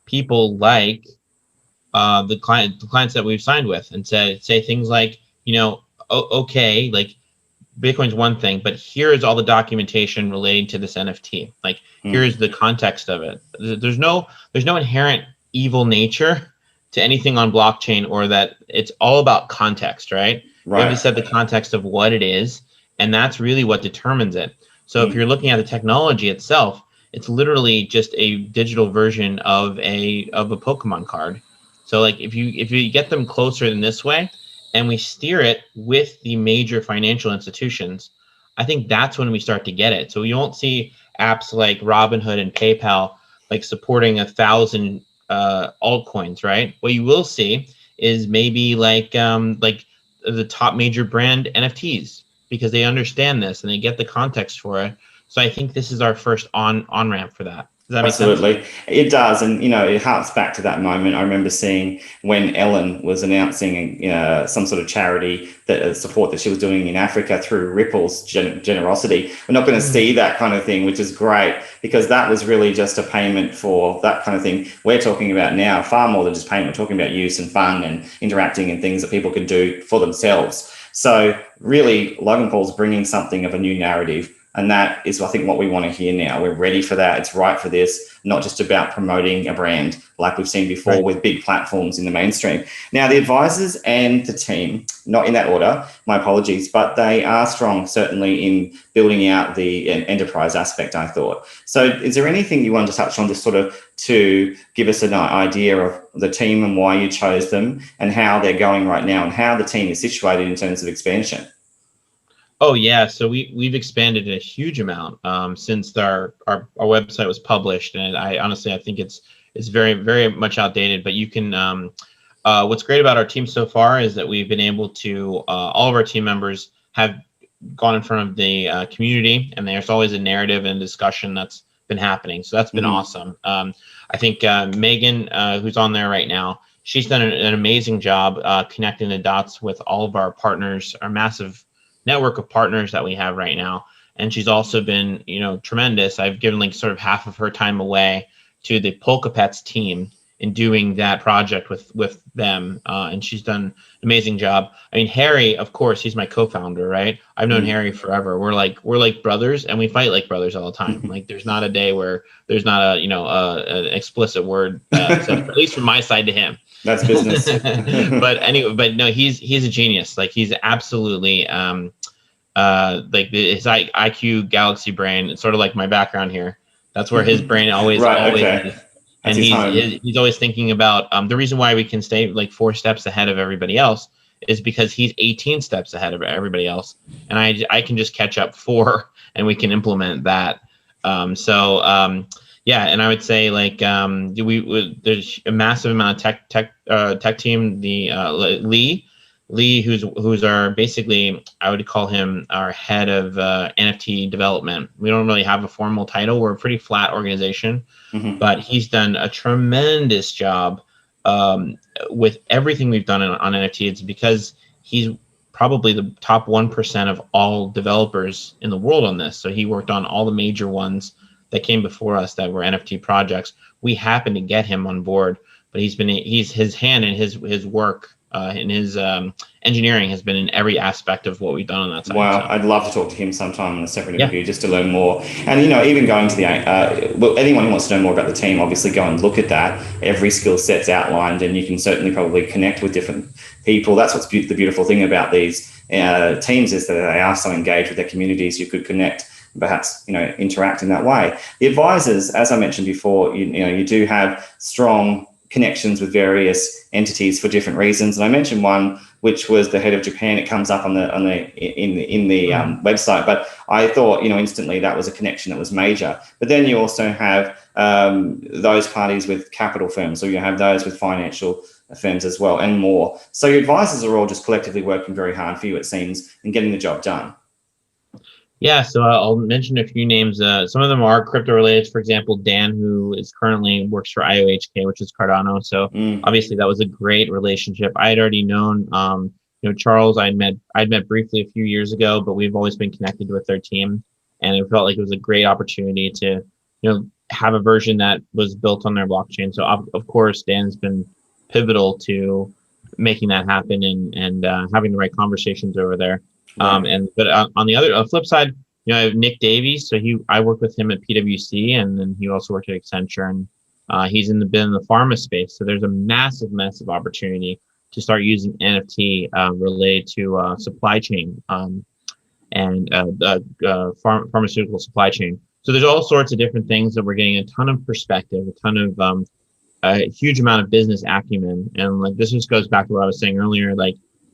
people like the clients that we've signed with, and say things like, okay, like Bitcoin's one thing, but here's all the documentation relating to this NFT. Like here's the context of it. There's no inherent evil nature to anything on blockchain, or that it's all about context, right? We have to set the context of what it is, and that's really what determines it. So if you're looking at the technology itself, it's literally just a digital version of a Pokemon card. So like if you get them closer in this way, and we steer it with the major financial institutions, I think that's when we start to get it. So you won't see apps like Robinhood and PayPal like supporting 1,000 altcoins, right? What you will see is maybe like the top major brand NFTs, because they understand this and they get the context for it. So I think this is our first on ramp for that. Does that make sense? Absolutely. It does. And, it harks back to that moment. I remember seeing when Ellen was announcing some sort of charity support that she was doing in Africa through Ripple's generosity. We're not going to see that kind of thing, which is great, because that was really just a payment for that kind of thing. We're talking about now far more than just payment. We're talking about use and fun and interacting and things that people can do for themselves. So really, Logan Paul's bringing something of a new narrative. And that is, I think, what we want to hear now. We're ready for that. It's right for this, not just about promoting a brand like we've seen before with big platforms in the mainstream. Now, the advisors and the team, not in that order, my apologies, but they are strong, certainly, in building out the enterprise aspect, I thought. So is there anything you want to touch on, just sort of to give us an idea of the team and why you chose them and how they're going right now and how the team is situated in terms of expansion? Oh yeah, so we've expanded a huge amount since our website was published, and I think it's very, very much outdated. But you can what's great about our team so far is that we've been able to all of our team members have gone in front of the community, and there's always a narrative and discussion that's been happening. So that's been awesome. I think Megan, who's on there right now, she's done an amazing job connecting the dots with all of our partners, our massive network of partners that we have right now. And she's also been, tremendous. I've given like sort of half of her time away to the Polkadot team in doing that project with them. And she's done an amazing job. I mean, Harry, of course, he's my co-founder, right? I've known Harry forever. We're like brothers, and we fight like brothers all the time. Like there's not a day where there's not an explicit word said, at least from my side to him. That's business. But anyway, but no, he's a genius. Like he's absolutely like his IQ galaxy brain. It's sort of like my background here. That's where his brain always is. And he's always thinking about the reason why we can stay like 4 steps ahead of everybody else is because he's 18 steps ahead of everybody else, and I can just catch up 4, and we can implement that. Yeah, and I would say like there's a massive amount of tech team. The Lee, who's our basically, I would call him our head of NFT development. We don't really have a formal title. We're a pretty flat organization, but he's done a tremendous job with everything we've done on NFT. It's because he's probably the top 1% of all developers in the world on this. So he worked on all the major ones that came before us that were NFT projects. We happened to get him on board, but he's his hand and his work and his engineering has been in every aspect of what we've done on that side. Wow, So. I'd love to talk to him sometime in a separate interview just to learn more. And, even going to the, anyone who wants to know more about the team, obviously go and look at that. Every skill set's outlined, and you can certainly probably connect with different people. That's what's the beautiful thing about these teams, is that they are so engaged with their communities. You could connect, perhaps, interact in that way. The advisors, as I mentioned before, you do have strong connections with various entities for different reasons. And I mentioned one, which was the head of Japan. It comes up in the website, but I thought, instantly that was a connection that was major. But then you also have those parties with capital firms, or you have those with financial firms as well, and more. So your advisors are all just collectively working very hard for you, it seems, in getting the job done. Yeah, so I'll mention a few names. Some of them are crypto related. For example, Dan, who is currently works for IOHK, which is Cardano. So obviously that was a great relationship. I had already known, Charles. I'd met briefly a few years ago, but we've always been connected with their team, and it felt like it was a great opportunity to, have a version that was built on their blockchain. So of course, Dan's been pivotal to making that happen and having the right conversations over there. But on the flip side, I have Nick Davies. So I worked with him at PwC, and then he also worked at Accenture, and he's been in the pharma space. So there's a massive opportunity to start using NFT related to supply chain and pharmaceutical supply chain. So there's all sorts of different things that we're getting a ton of perspective, a huge amount of business acumen, and this just goes back to what I was saying earlier,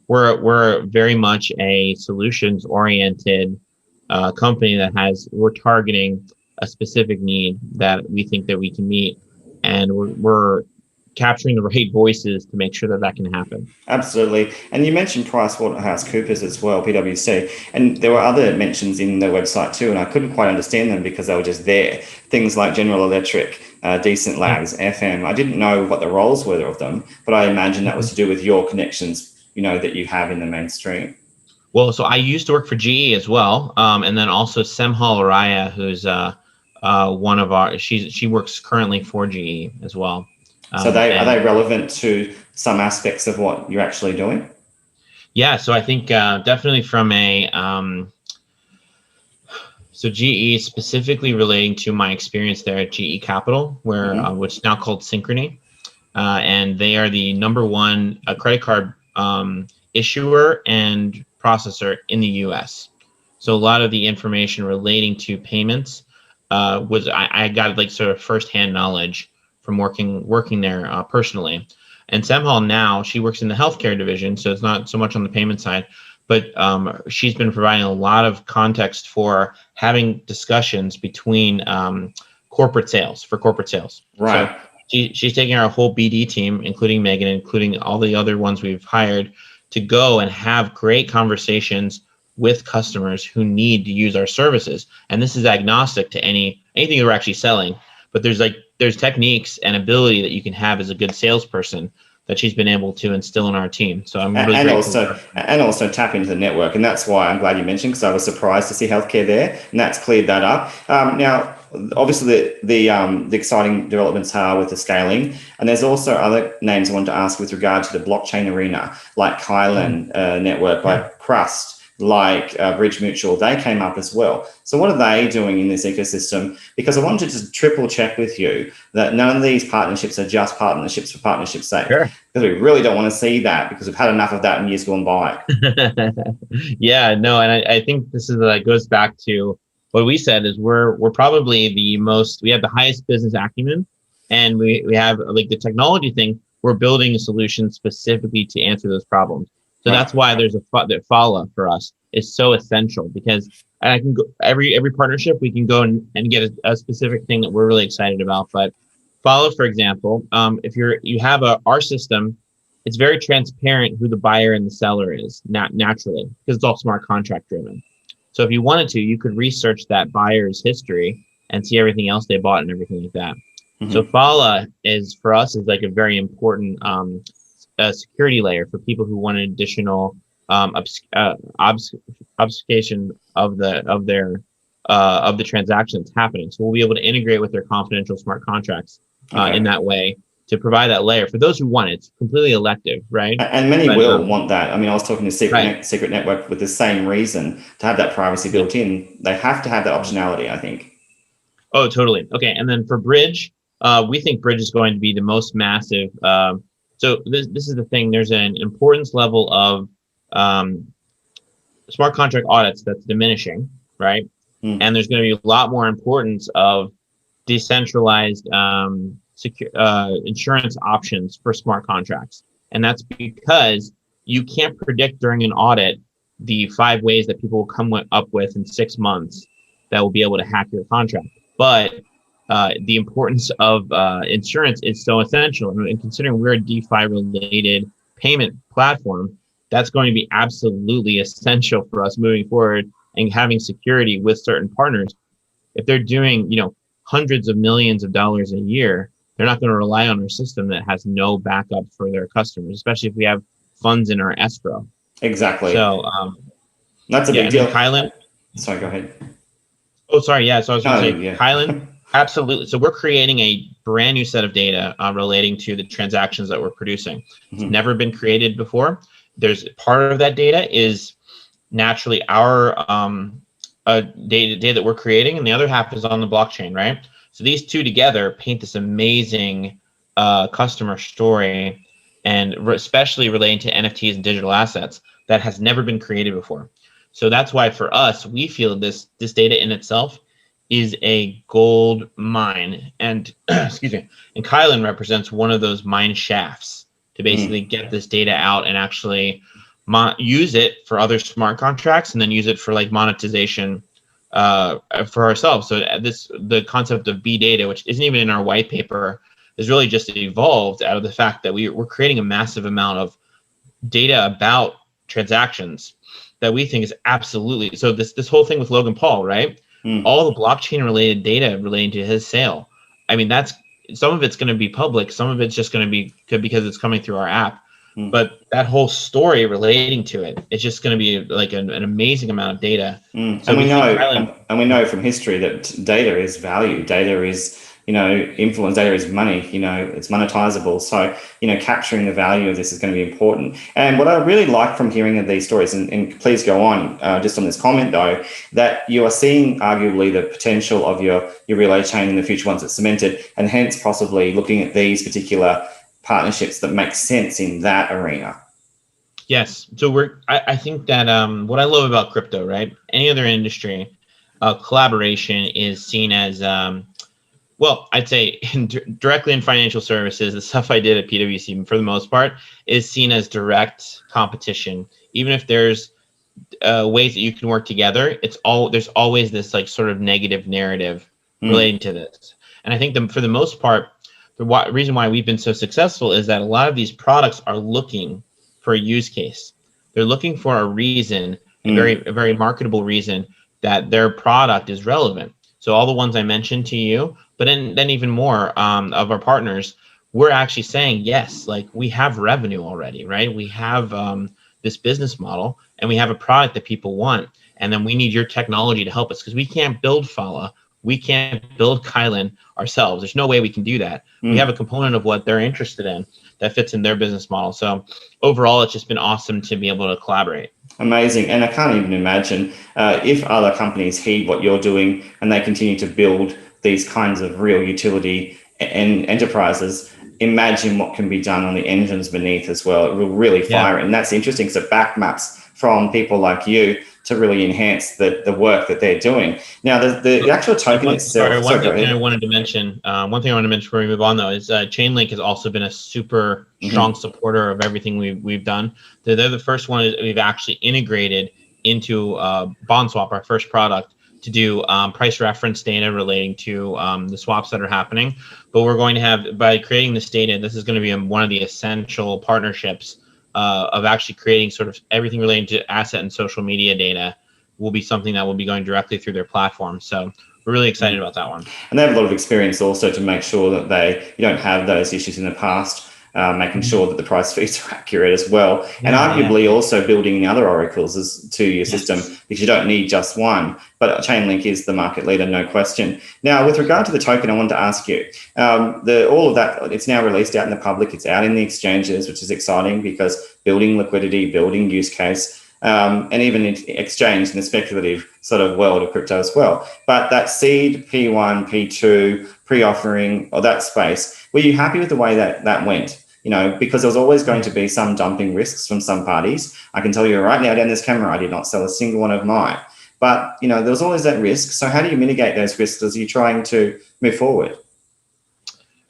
We're very much a solutions-oriented company we're targeting a specific need that we think that we can meet, and we're capturing the right voices to make sure that can happen. Absolutely. And you mentioned PricewaterhouseCoopers as well, PwC, and there were other mentions in the website too, and I couldn't quite understand them because they were just there. Things like General Electric, Decent Labs, FM. I didn't know what the roles were of them, but I imagine that was to do with your connections that you have in the mainstream. Well, so I used to work for GE as well, and then also Semhal Araya, who's one of our. She works currently for GE as well. So are they relevant to some aspects of what you're actually doing? Yeah, so I think definitely from a so GE specifically relating to my experience there at GE Capital, where which is now called Synchrony, and they are the #1 credit card issuer and processor in the U.S. So a lot of the information relating to payments I got sort of firsthand knowledge from working there personally. And Semhal now, she works in the healthcare division, so it's not so much on the payment side, but she's been providing a lot of context for having discussions between corporate sales. Right. So she's taking our whole BD team, including Megan, including all the other ones we've hired, to go and have great conversations with customers who need to use our services. And this is agnostic to anything that we're actually selling, but there's techniques and ability that you can have as a good salesperson that she's been able to instill in our team. So I'm really grateful. And also tap into the network. And that's why I'm glad you mentioned, because I was surprised to see healthcare there, and that's cleared that up. Now, obviously the exciting developments are with the scaling, and there's also other names I wanted to ask with regard to the blockchain arena, like Kylan network, like Crust, like Bridge Mutual. They came up as well. So what are they doing in this ecosystem? Because I wanted to just triple check with you that none of these partnerships are just partnerships for partnership's sake. Sure. Because we really don't want to see that, because we've had enough of that in years gone by. Yeah, no, and I think this is goes back to what we said is we're probably we have the highest business acumen, and we have the technology thing. We're building a solution specifically to answer those problems. So that's why there's that follow for us is so essential, because I can go every partnership we can go and get a specific thing that we're really excited about. But follow, for example, if you have our system, it's very transparent who the buyer and the seller is naturally, because it's all smart contract driven. So if you wanted to, you could research that buyer's history and see everything else they bought and everything like that. So Fala is for us is a very important security layer for people who want an additional obfuscation of their of the transaction that's happening. So we'll be able to integrate with their confidential smart contracts in that way to provide that layer for those who want it. It's completely elective, right? And many will want that. I mean, I was talking to Secret Network with the same reason to have that privacy built in. They have to have that optionality, I think. Oh, totally. Okay, and then for Bridge, we think Bridge is going to be the most massive. So this is the thing. There's an importance level of smart contract audits that's diminishing, right? And there's going to be a lot more importance of decentralized insurance options for smart contracts. And that's because you can't predict during an audit the 5 ways that people will come up with in 6 months that will be able to hack your contract. But the importance of insurance is so essential. And considering we're a DeFi-related payment platform, that's going to be absolutely essential for us moving forward and having security with certain partners. If they're doing, hundreds of millions of dollars a year, they're not going to rely on our system that has no backup for their customers, especially if we have funds in our escrow. Exactly. So that's a big deal. Kylan. Sorry, go ahead. Oh, sorry. Yeah. So I was going to say, Kylan, absolutely. So we're creating a brand new set of data relating to the transactions that we're producing. It's never been created before. There's part of that data is naturally our data that we're creating, and the other half is on the blockchain, right? So these two together paint this amazing customer story, and especially relating to NFTs and digital assets that has never been created before. So that's why for us, we feel this data in itself is a gold mine. And excuse me, and Kylan represents one of those mine shafts to basically get this data out and actually use it for other smart contracts, and then use it for like monetization for ourselves. So the concept of B data, which isn't even in our white paper, is really just evolved out of the fact that we're creating a massive amount of data about transactions that we think is absolutely, so this whole thing with Logan Paul, right? All the blockchain related data relating to his sale. I mean, that's, some of it's going to be public, some of it's just going to be good because it's coming through our app. But that whole story relating to it, it's just going to be like an amazing amount of data. So and we know from history that data is value. Data is, influence. Data is money. It's monetizable. So, capturing the value of this is going to be important. And what I really like from hearing of these stories, and please go on, just on this comment though, that you are seeing arguably the potential of your relay chain in the future once it's cemented, and hence possibly looking at these particular partnerships that make sense in that arena. Yes. So I think that what I love about crypto, right? Any other industry, collaboration is seen as, well, I'd say directly in financial services, the stuff I did at PwC for the most part is seen as direct competition. Even if there's ways that you can work together, there's always this like sort of negative narrative relating to this. And I think for the most part, the reason why we've been so successful is that a lot of these products are looking for a use case. They're looking for a reason, a very marketable reason that their product is relevant. So all the ones I mentioned to you, but then even more of our partners, we're actually saying, yes, like we have revenue already, right? We have this business model, and we have a product that people want. And then we need your technology to help us, because we can't build Fala. We can't build Kylan ourselves. There's no way we can do that. We have a component of what they're interested in that fits in their business model. So overall, it's just been awesome to be able to collaborate. Amazing. And I can't even imagine if other companies heed what you're doing and they continue to build these kinds of real utility and enterprises, imagine what can be done on the engines beneath as well. It will really fire it. And that's interesting because it back maps from people like you to really enhance the work that they're doing. Now, the actual token itself. One thing I wanted to mention before we move on, though, is Chainlink has also been a super strong supporter of everything we've done. They're the first one that we've actually integrated into BondSwap, our first product, to do price reference data relating to the swaps that are happening. But we're going to have, by creating this data, this is going to be one of the essential partnerships of actually creating sort of everything relating to asset and social media data will be something that will be going directly through their platform. So we're really excited about that one. And they have a lot of experience also to make sure that you don't have those issues in the past making sure that the price feeds are accurate as well, and arguably also building in other oracles to your system, because you don't need just one. But Chainlink is the market leader, no question. Now, with regard to the token, I wanted to ask you, all of that, it's now released out in the public, it's out in the exchanges, which is exciting because building liquidity, building use case, and even in exchange in the speculative sort of world of crypto as well. But that seed, P1, P2, pre-offering, or that space, were you happy with the way that went? You know, because there was always going to be some dumping risks from some parties. I can tell you right now down this camera, I did not sell a single one of mine. But, you know, there was always that risk. So how do you mitigate those risks as you're trying to move forward?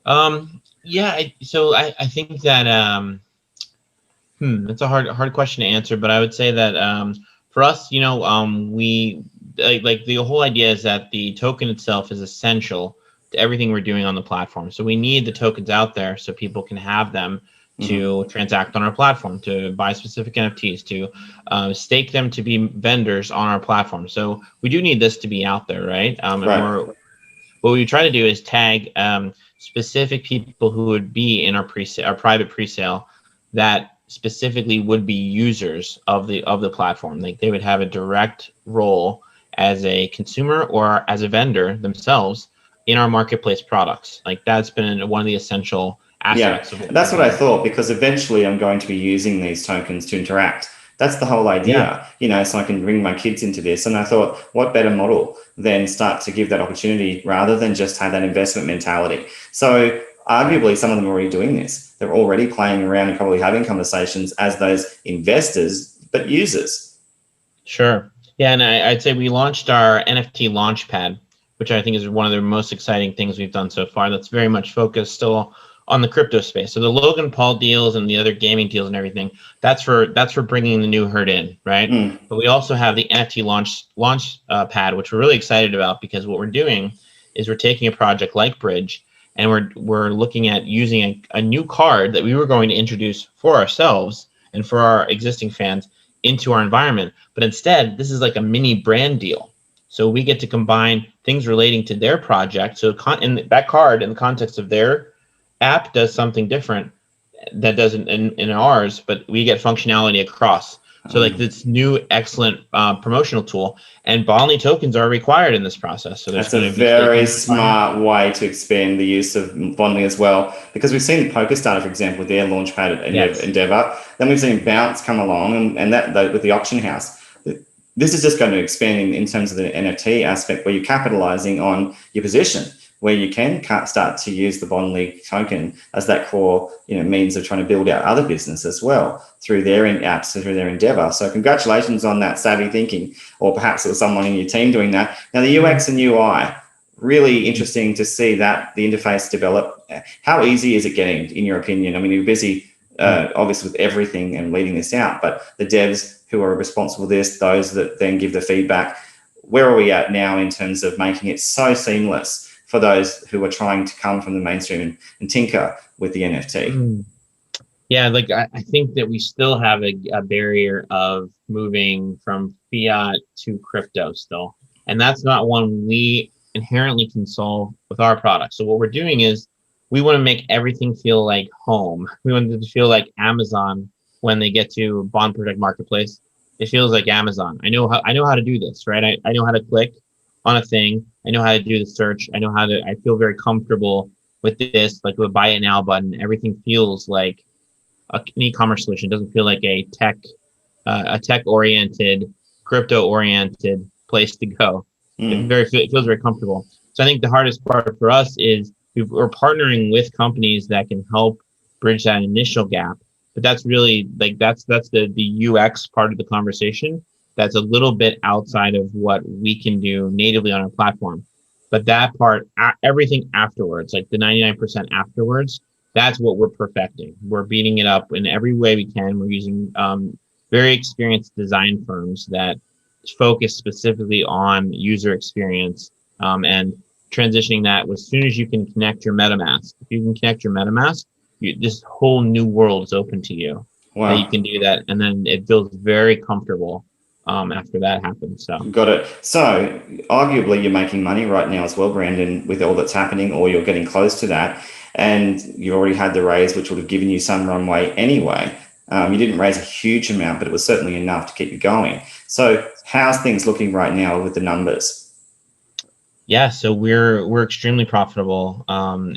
So I think that that's a hard question to answer, but I would say that for us, you know, we like the whole idea is that the token itself is essential to everything we're doing on the platform. So we need the tokens out there so people can have them to transact on our platform, to buy specific NFTs, to stake them to be vendors on our platform. So we do need this to be out there, right? And what we try to do is tag specific people who would be in our private presale that specifically would be users of the platform. Like they would have a direct role as a consumer or as a vendor themselves in our marketplace products. Like that's been one of the essential aspects of it. That's what I thought, because eventually I'm going to be using these tokens to interact. That's the whole idea, you know, so I can bring my kids into this. And I thought, what better model than start to give that opportunity rather than just have that investment mentality. So arguably, some of them are already doing this. They're already playing around and probably having conversations as those investors, but users. Sure. Yeah, and I'd say we launched our NFT LaunchPad, which I think is one of the most exciting things we've done so far. That's very much focused still on the crypto space. So the Logan Paul deals and the other gaming deals and everything, that's for bringing the new herd in, right? But we also have the NFT LaunchPad, which we're really excited about, because what we're doing is we're taking a project like Bridge, and we're looking at using a new card that we were going to introduce for ourselves and for our existing fans into our environment. But instead, this is like a mini brand deal. So we get to combine things relating to their project. So in that card, in the context of their app, does something different that doesn't in ours, but we get functionality across. So like this new excellent promotional tool, and Bondly tokens are required in this process. So that's a very smart way to expand the use of Bondly as well, because we've seen Polkadot, for example, with their launchpad Endeavor. Then we've seen Bounce come along, and that with the auction house. This is just going to expand in terms of the NFT aspect, where you're capitalizing on your position, where you can start to use the Bondly token as that core, you know, means of trying to build out other business as well through their apps, through their endeavor. So congratulations on that savvy thinking, or perhaps it was someone in your team doing that. Now the UX and UI, really interesting to see that the interface develop. How easy is it getting, in your opinion? I mean, you're busy obviously with everything and leading this out, but the devs who are responsible for this, those that then give the feedback, where are we at now in terms of making it so seamless for those who are trying to come from the mainstream and tinker with the NFT? Yeah, like I think that we still have a barrier of moving from fiat to crypto still. And that's not one we inherently can solve with our product. So what we're doing is we want to make everything feel like home. We want it to feel like Amazon when they get to Bond Project Marketplace. It feels like Amazon. I know how to do this, right? I know how to click on a thing. I know how to do the search. I feel very comfortable with this, like with buy it now button. Everything feels like an e-commerce solution. It doesn't feel like a tech-oriented, crypto-oriented place to go. It feels very comfortable. So I think the hardest part for us is we're partnering with companies that can help bridge that initial gap. But that's really like that's the UX part of the conversation. That's a little bit outside of what we can do natively on our platform. But that part, everything afterwards, like the 99% afterwards, that's what we're perfecting. We're beating it up in every way we can. We're using very experienced design firms that focus specifically on user experience and transitioning that as soon as you can connect your MetaMask. If you can connect your MetaMask, this whole new world is open to you. Wow. That you can do that, and then it feels very comfortable after that happens. So got it. So arguably you're making money right now as well, Brandon, with all that's happening, or you're getting close to that. and you already had the raise, which would have given you some runway anyway. You didn't raise a huge amount, but it was certainly enough to keep you going. So how's things looking right now with the numbers? Yeah, so we're extremely profitable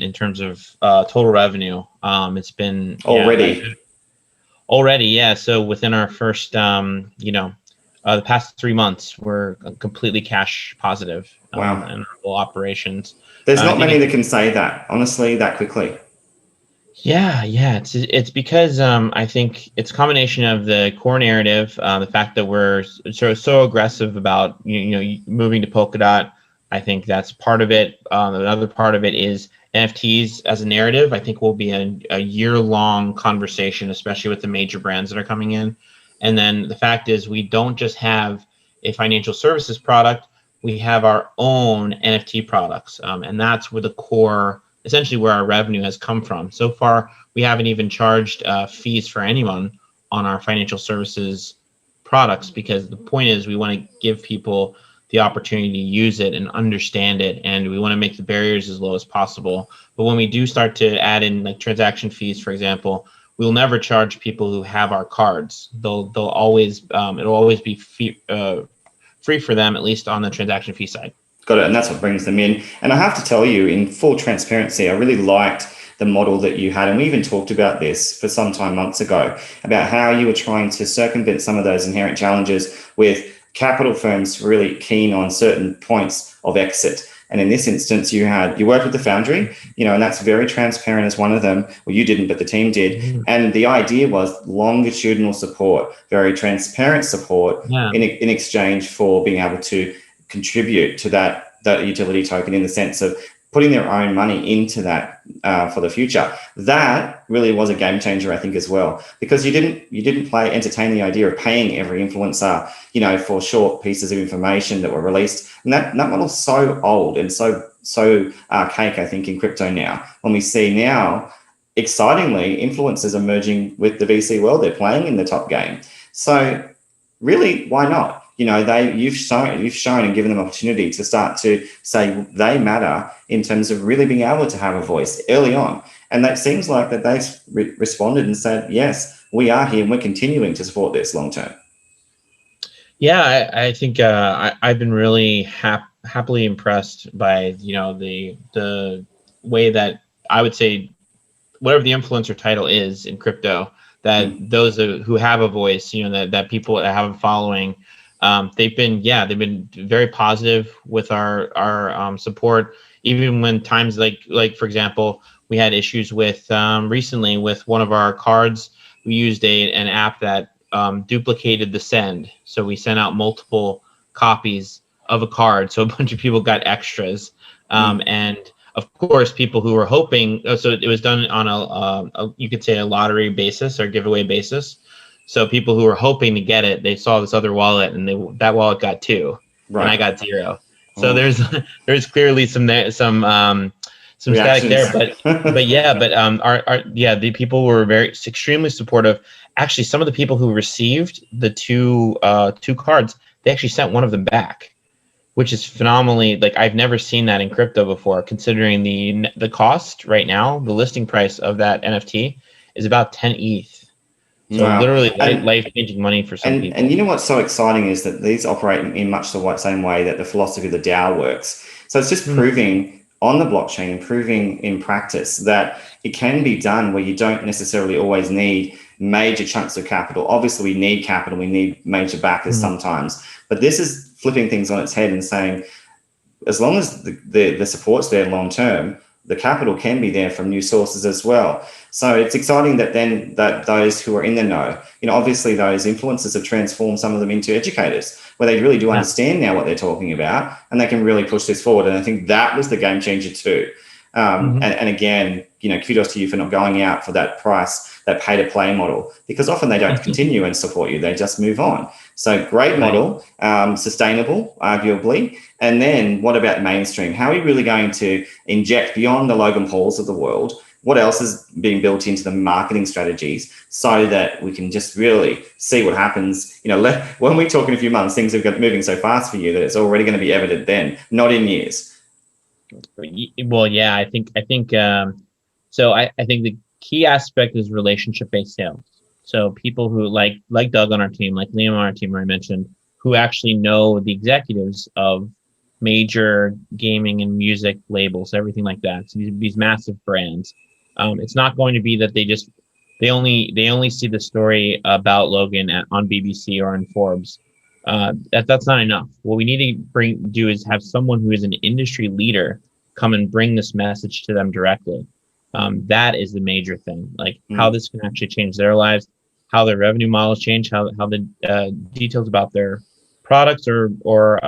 in terms of total revenue. It's been already, yeah. So within our first, the past 3 months, we're completely cash positive Wow. in our whole operations. There's not many that can say that, honestly, that quickly. Yeah. It's because I think it's a combination of the core narrative, the fact that we're so aggressive about moving to Polkadot. I think that's part of it. Another part of it is NFTs as a narrative. I think will be a year-long conversation, especially with the major brands that are coming in. And then the fact is, we don't just have a financial services product; we have our own NFT products, and that's where the core, essentially where our revenue has come from. So far, we haven't even charged fees for anyone on our financial services products, because the point is we want to give people the opportunity to use it and understand it, and we want to make the barriers as low as possible. But when we do start to add in like transaction fees, for example, we'll never charge people who have our cards. They'll always it'll always be free for them, at least on the transaction fee side. Got it, and that's what brings them in. And I have to tell you, in full transparency, I really liked the model that you had, and we even talked about this for some time months ago, about how you were trying to circumvent some of those inherent challenges with capital firms really keen on certain points of exit. And in this instance, you worked with the Foundry, and that's very transparent as one of them. Well, you didn't, but the team did. Mm-hmm. And the idea was longitudinal support, very transparent support in exchange for being able to contribute to that utility token, in the sense of putting their own money into that for the future. That really was a game changer, I think, as well, because you didn't entertain the idea of paying every influencer, for short pieces of information that were released. And that model's so old and so archaic, I think, in crypto now. When we see now, excitingly, influencers are merging with the VC world. They're playing in the top game. So really, why not? You've shown and given them opportunity to start to say they matter in terms of really being able to have a voice early on. And that seems like that they've responded and said, yes, we are here and we're continuing to support this long term. Yeah, I think I've been really happily impressed by, the way that I would say whatever the influencer title is in crypto, that those who have a voice, that people that have a following, they've been very positive with our support, even when times like for example, we had issues with recently with one of our cards. We used an app that duplicated the send, so we sent out multiple copies of a card, so a bunch of people got extras, and of course people who were hoping, so it was done on a you could say a lottery basis or giveaway basis. So people who were hoping to get it, they saw this other wallet, and that wallet got 2, and I got 0. So there's clearly some static there, but the people were extremely supportive. Actually, some of the people who received the two cards, they actually sent one of them back, which is phenomenally, I've never seen that in crypto before, considering the cost right now. The listing price of that NFT is about 10 ETH. So literally life-changing money for some people. And you know what's so exciting is that these operate in much the same way that the philosophy of the DAO works. So it's just proving on the blockchain and proving in practice that it can be done where you don't necessarily always need major chunks of capital. Obviously, we need capital. We need major backers sometimes. But this is flipping things on its head and saying, as long as the support's there long term, the capital can be there from new sources as well. So it's exciting that those who are in the know, obviously those influencers have transformed some of them into educators, where they really do understand now what they're talking about, and they can really push this forward. And I think that was the game changer too. And again, kudos to you for not going out for that price, that pay to play model, because often they don't continue and support you. They just move on. So great model, sustainable, arguably. And then what about mainstream? How are you really going to inject beyond the Logan Pauls of the world? What else is being built into the marketing strategies so that we can just really see what happens? When we talk in a few months, things are moving so fast for you that it's already going to be evident then, not in years. Well, yeah, I think So I think the key aspect is relationship-based sales. So people who like Doug on our team, like Liam on our team, where I mentioned, who actually know the executives of major gaming and music labels, everything like that. So these massive brands. It's not going to be that they only see the story about Logan on BBC or on Forbes. That's not enough. What we need to do is have someone who is an industry leader come and bring this message to them directly. That is the major thing, like how this can actually change their lives, how their revenue models change, how the details about their products or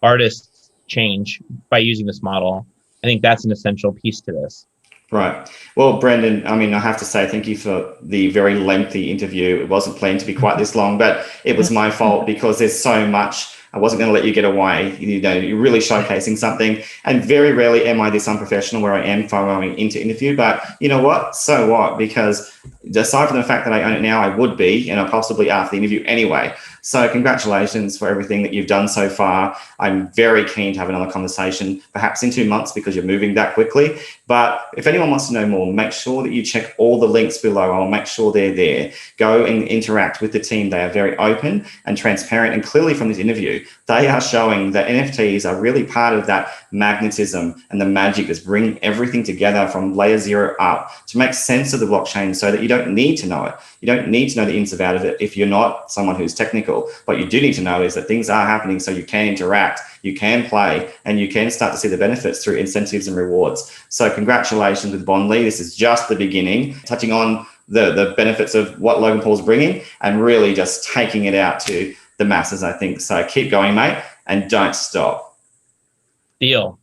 artists change by using this model. I think that's an essential piece to this. Right. Well, Brendan, I mean, I have to say thank you for the very lengthy interview. It wasn't planned to be quite this long, but it was my fault because there's so much. I wasn't going to let you get away. You know, you're really showcasing something. And very rarely am I this unprofessional where I am following into interview. But you know what? So what? Because aside from the fact that I own it now, I would be, and I'll possibly after the interview anyway. So congratulations for everything that you've done so far. I'm very keen to have another conversation, perhaps in 2 months because you're moving that quickly. But if anyone wants to know more, make sure that you check all the links below. I'll make sure they're there. Go and interact with the team. They are very open and transparent. And clearly from this interview, they are showing that NFTs are really part of that magnetism and the magic that's bringing everything together from layer 0 up to make sense of the blockchain so that you don't need to know it. You don't need to know the ins and outs of it if you're not someone who's technical. What you do need to know is that things are happening so you can interact, you can play, and you can start to see the benefits through incentives and rewards. So congratulations with Bondly. This is just the beginning, touching on the benefits of what Logan Paul's bringing and really just taking it out to the masses, I think. So keep going, mate, and don't stop. Deal.